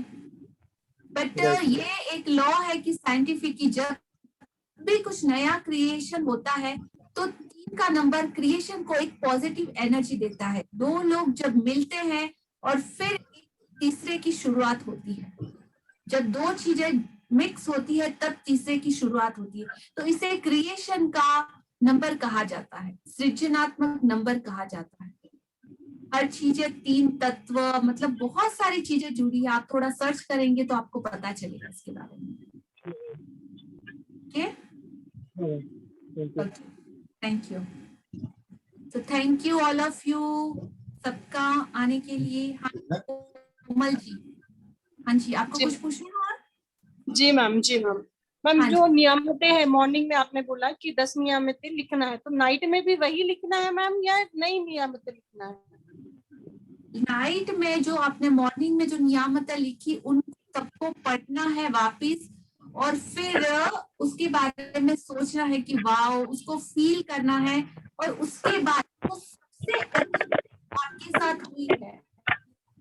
बट ये एक लॉ है कि साइंटिफिक की जब भी कुछ नया क्रिएशन होता है तो 3 का नंबर क्रिएशन को एक पॉजिटिव एनर्जी देता है। 2 लोग जब मिलते हैं और फिर एक तीसरे की शुरुआत होती है, जब 2 चीजें मिक्स होती है तब तीसरे की शुरुआत होती है। तो इसे क्रिएशन का नंबर कहा जाता है, सृजनात्मक नंबर कहा जाता है। हर चीजें 3 तत्व, मतलब बहुत सारी चीजें जुड़ी है, आप थोड़ा सर्च करेंगे तो आपको पता चलेगा इसके बारे में। Okay, thank you. तो thank you all of you, सबका आने के लिए। हाँ कोमल जी, हाँ जी, आपको कुछ पूछना है और? जी मैम, जी मैम। मैम हाँ जो नियामतें हैं, मॉर्निंग में आपने बोला कि 10 नियामतें लिखना है, तो नाइट में भी वही लिखना है मैम या नई नियामतें लिखना है? नाइट में जो आपने मॉर्निंग में जो नियामतें लिखी उन सबको पढ़ना है वापिस, और फिर उसके बारे में सोचना है कि वाओ, उसको फील करना है, और उसके बाद वो सबसे अच्छी आपके साथ हुई है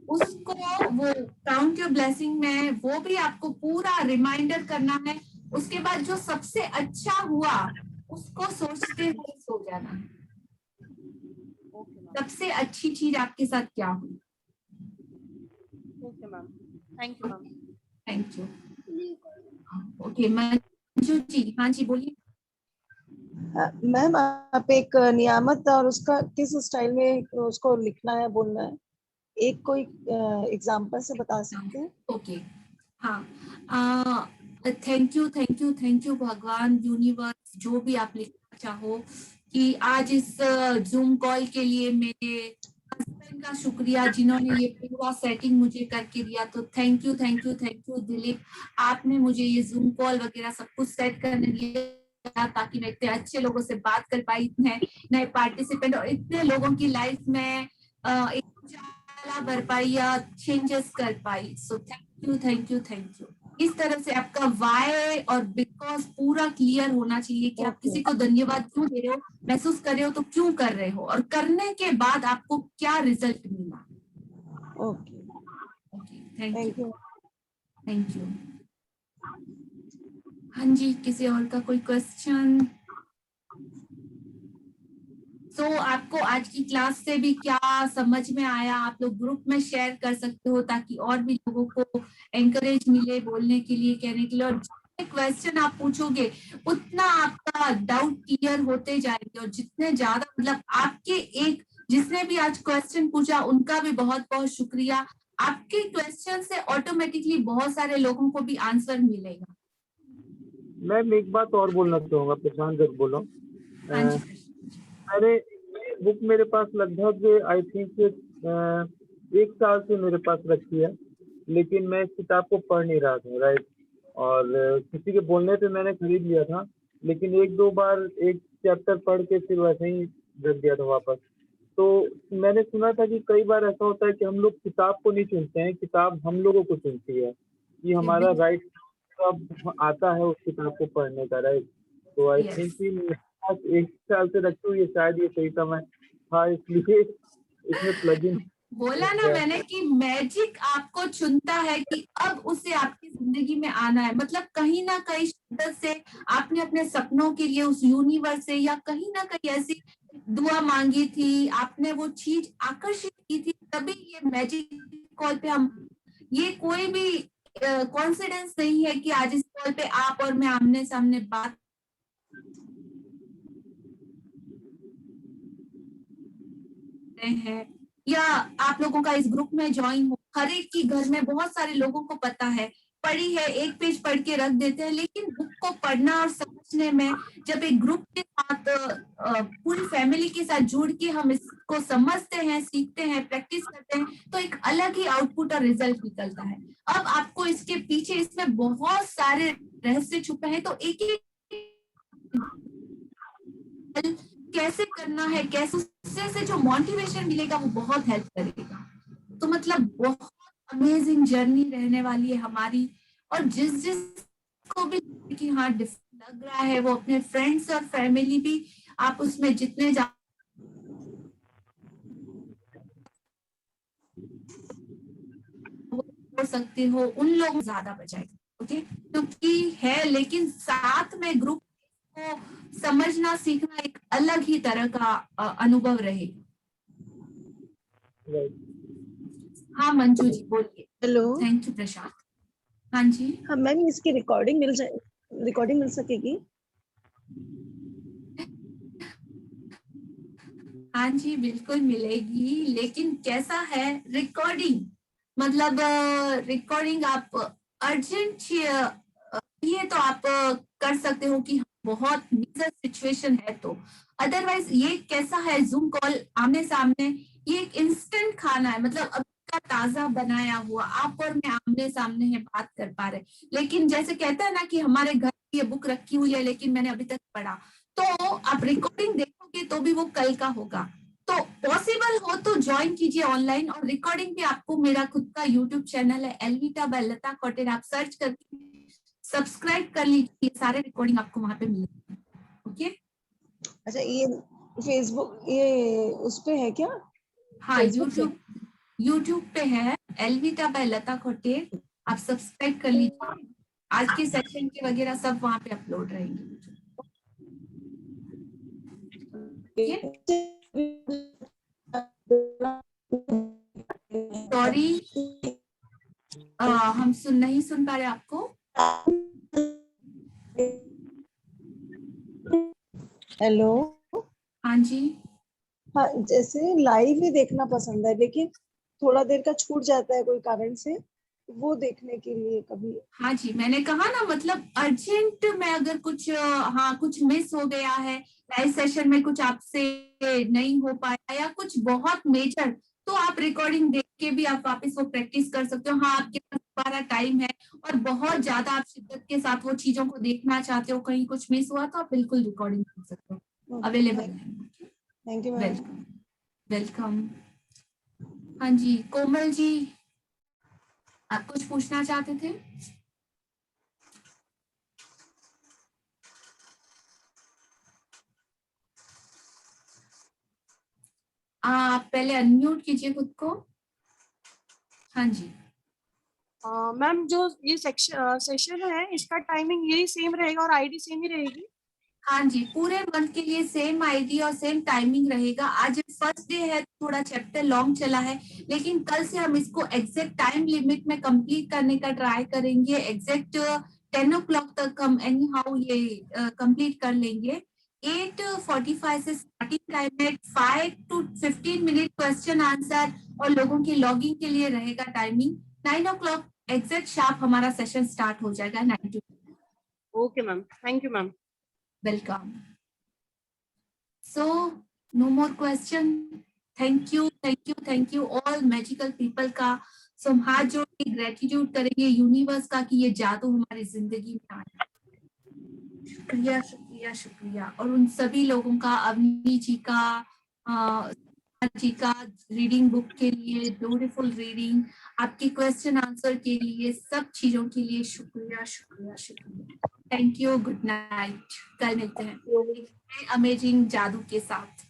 उसको वो काउंट योर ब्लेसिंग में वो भी आपको पूरा रिमाइंडर करना है। उसके बाद जो सबसे अच्छा हुआ उसको सोचते हुए सो जाना है, सबसे अच्छी चीज आपके साथ क्या हुई। Okay ma'am, thank you ma'am. Thank you. Okay Manju ji, हाँ जी बोलिए। मैम आप एक नियामत और उसका किस स्टाइल में उसको लिखना है, बोलना है, एक कोई एग्जांपल से बता सकते हैं? ओके, हाँ, thank you thank you thank you भगवान, यूनिवर्स, जो भी आप लिखना चाहो, कि आज इस जूम कॉल के लिए मेरे हस्बैंड का शुक्रिया जिन्होंने ये पूरा सेटिंग मुझे करके दिया। तो thank you thank you thank you Dilip, आपने मुझे ये जूम कॉल वगैरह सब कुछ सेट करने दिया ताकि मैं इतने अच्छे लोगों से बात कर पाई, इतने नए पार्टिसिपेंट और इतने लोगों की लाइफ में एक उजाला भर पाई या चेंजेस कर पाई। So thank you thank you thank you. इस तरह से आपका वाई और बिकॉज पूरा क्लियर होना चाहिए कि आप किसी को धन्यवाद क्यों दे रहे हो, महसूस कर रहे हो तो क्यों कर रहे हो, और करने के बाद आपको क्या रिजल्ट मिला। Okay, thank you thank you. हाँ जी, किसी और का कोई क्वेश्चन? सो आपको आज की क्लास से भी क्या समझ में आया, आप लोग ग्रुप में शेयर कर सकते हो ताकि और भी लोगों को एंकरेज मिले बोलने के लिए, कहने के लिए। और जितने क्वेश्चन आप पूछोगे उतना आपका डाउट क्लियर होते जाएंगे, और जितने ज्यादा मतलब आपके एक जिसने भी आज क्वेश्चन पूछा उनका भी बहुत बहुत शुक्रिया। आपके क्वेश्चन से ऑटोमेटिकली बहुत सारे लोगों को भी आंसर मिलेगा। मैम एक बात और बोलना चाहूँगा, प्रशांत जब बोलो, हाँ जी। अरे बुक मेरे पास लगभग आई थिंक 1 साल से मेरे पास रखी है, लेकिन मैं इस किताब को पढ़ नहीं रहा था, राइट। और किसी के बोलने पे मैंने खरीद लिया था, लेकिन 1-2 बार एक चैप्टर पढ़ के फिर वैसे ही रख दिया था वापस। तो मैंने सुना था कि कई बार ऐसा होता है कि हम लोग किताब को नहीं चुनते हैं, किताब हम लोगों को चुनती है, कि हमारा राइट कब आता है उस किताब को पढ़ने का, राइट। तो आई Yes. थिंक कि मेरे पास 1 साल से रखी हुई है, शायद ये सही समय था, इसलिए इसमें प्लग इन बोला ना मैंने कि मैजिक आपको चुनता है कि अब उसे आपकी जिंदगी में आना है। मतलब कहीं ना कहीं शिद्दत से आपने अपने सपनों के लिए उस यूनिवर्स से या कहीं ना कहीं ऐसी दुआ मांगी थी, आपने वो चीज आकर्षित की थी, तभी ये मैजिक कॉल पे हम, ये कोई भी कॉन्फिडेंस नहीं है कि आज इस कॉल पे आप और मैं आमने सामने बात हैं, या आप लोगों का इस ग्रुप में ज्वाइन हो। हर एक की घर में बहुत सारे लोगों को पता है, पढ़ी है, एक पेज पढ़ के रख देते हैं, लेकिन बुक को पढ़ना और समझने में जब एक ग्रुप के साथ पूरी फैमिली के साथ जुड़ के हम इसको समझते हैं, सीखते हैं, प्रैक्टिस करते हैं, तो एक अलग ही आउटपुट और रिजल्ट निकलता है। अब आपको इसके पीछे इसमें बहुत सारे रहस्य छुपे हैं, तो एक एक कैसे करना है, कैसे उससे से जो मोटिवेशन मिलेगा वो बहुत हेल्प करेगा। तो मतलब बहुत अमेजिंग जर्नी रहने वाली है हमारी। और जिस को भी कि हाँ डिफरेंट लग रहा है, वो अपने फ्रेंड्स और फैमिली भी आप उसमें जितने हो सकते हो उन लोगों को ज्यादा बचाएगा। ओके, क्योंकि है, लेकिन साथ में ग्रुप को समझना सीखना एक अलग ही तरह का अनुभव रहेगा। हाँ मंजू जी बोलिए। हेलो। थैंक यू प्रशांत। हाँ जी। हाँ मैम, इसकी रिकॉर्डिंग मिल सकेगी? हाँ जी बिल्कुल मिलेगी, लेकिन कैसा है रिकॉर्डिंग, मतलब रिकॉर्डिंग आप अर्जेंट ये तो आप कर सकते हो कि बहुत मेजर सिचुएशन है तो, अदरवाइज ये कैसा है जूम कॉल आमने सामने, ये एक इंस्टेंट खाना है, मतलब अभी का ताजा बनाया हुआ आप और मैं आमने सामने है बात कर पा रहे। लेकिन जैसे कहता है ना कि हमारे घर ये बुक रखी हुई है लेकिन मैंने अभी तक पढ़ा, तो आप रिकॉर्डिंग देखोगे तो भी वो कल का होगा। तो पॉसिबल हो तो ज्वाइन कीजिए ऑनलाइन, और रिकॉर्डिंग भी आपको मेरा खुद का यूट्यूब चैनल है एलविटा बाय लता कौटेर, आप सर्च करके सब्सक्राइब कर लीजिए, सारे रिकॉर्डिंग आपको वहां पे मिलेंगे। ओके। अच्छा, ये फेसबुक ये उस पे है क्या? हाँ Facebook पे? यूट्यूब पे है एलविटा बाय लता कौटेर, आप सब्सक्राइब कर लीजिए। आज के सेशन के वगैरह सब वहां पे अपलोड रहेंगे। सॉरी हम नहीं सुन पा रहे आपको। हेलो। हाँ जी। हाँ, जैसे लाइव ही देखना पसंद है, लेकिन थोड़ा देर का छूट जाता है कोई कारण से, वो देखने के लिए कभी। हाँ जी, मैंने कहा ना, मतलब अर्जेंट में अगर कुछ हाँ कुछ मिस हो गया है, लाइव सेशन में कुछ आपसे नहीं हो पाया या कुछ बहुत मेजर, तो आप रिकॉर्डिंग देख के भी आप वापस वो प्रैक्टिस कर सकते हो। हाँ आपके पास दोबारा टाइम है और बहुत ज्यादा आप शिद्दत के साथ वो चीजों को देखना चाहते हो, कहीं कुछ मिस हुआ तो आप बिल्कुल रिकॉर्डिंग कर सकते हो, अवेलेबल है। Thank you ma'am. Welcome welcome. हाँ जी कोमल जी, आप कुछ पूछना चाहते थे? आप पहले अनम्यूट कीजिए खुद को। हाँ जी। मैम जो ये सेशन है इसका टाइमिंग यही सेम रहेगा और आईडी सेम ही रहेगी? हाँ जी, पूरे मंथ के लिए सेम आईडी और सेम टाइमिंग रहेगा। आज फर्स्ट डे है, थोड़ा चैप्टर लॉन्ग चला है, लेकिन कल से हम इसको एग्जैक्ट टाइम लिमिट में कंप्लीट करने का ट्राई करेंगे। एग्जैक्ट 10 o'clock तक हम एनी हाउ ये कंप्लीट कर लेंगे। 8:45 से स्टार्टिंग टाइम है। 5 to 15 मिनट क्वेश्चन आंसर और लोगों की लॉगिंग के लिए रहेगा टाइमिंग। 9 o'clock एग्जैक्ट शार्प हमारा सेशन स्टार्ट हो जाएगा। 9 to okay ma'am, thank you ma'am. welcome. So no more question. Thank you all magical people का। So हम हाथ जोड़ के ग्रेटिट्यूड करेंगे यूनिवर्स का कि ये जादू हमारी जिंदगी में आया। शुक्रिया शुक्रिया शुक्रिया। और उन सभी लोगों का, अवनी जी का रीडिंग बुक के लिए, ब्यूटीफुल रीडिंग, आपके क्वेश्चन आंसर के लिए, सब चीजों के लिए शुक्रिया शुक्रिया शुक्रिया। Thank you, good night. कल मिलते हैं अमेजिंग जादू के साथ।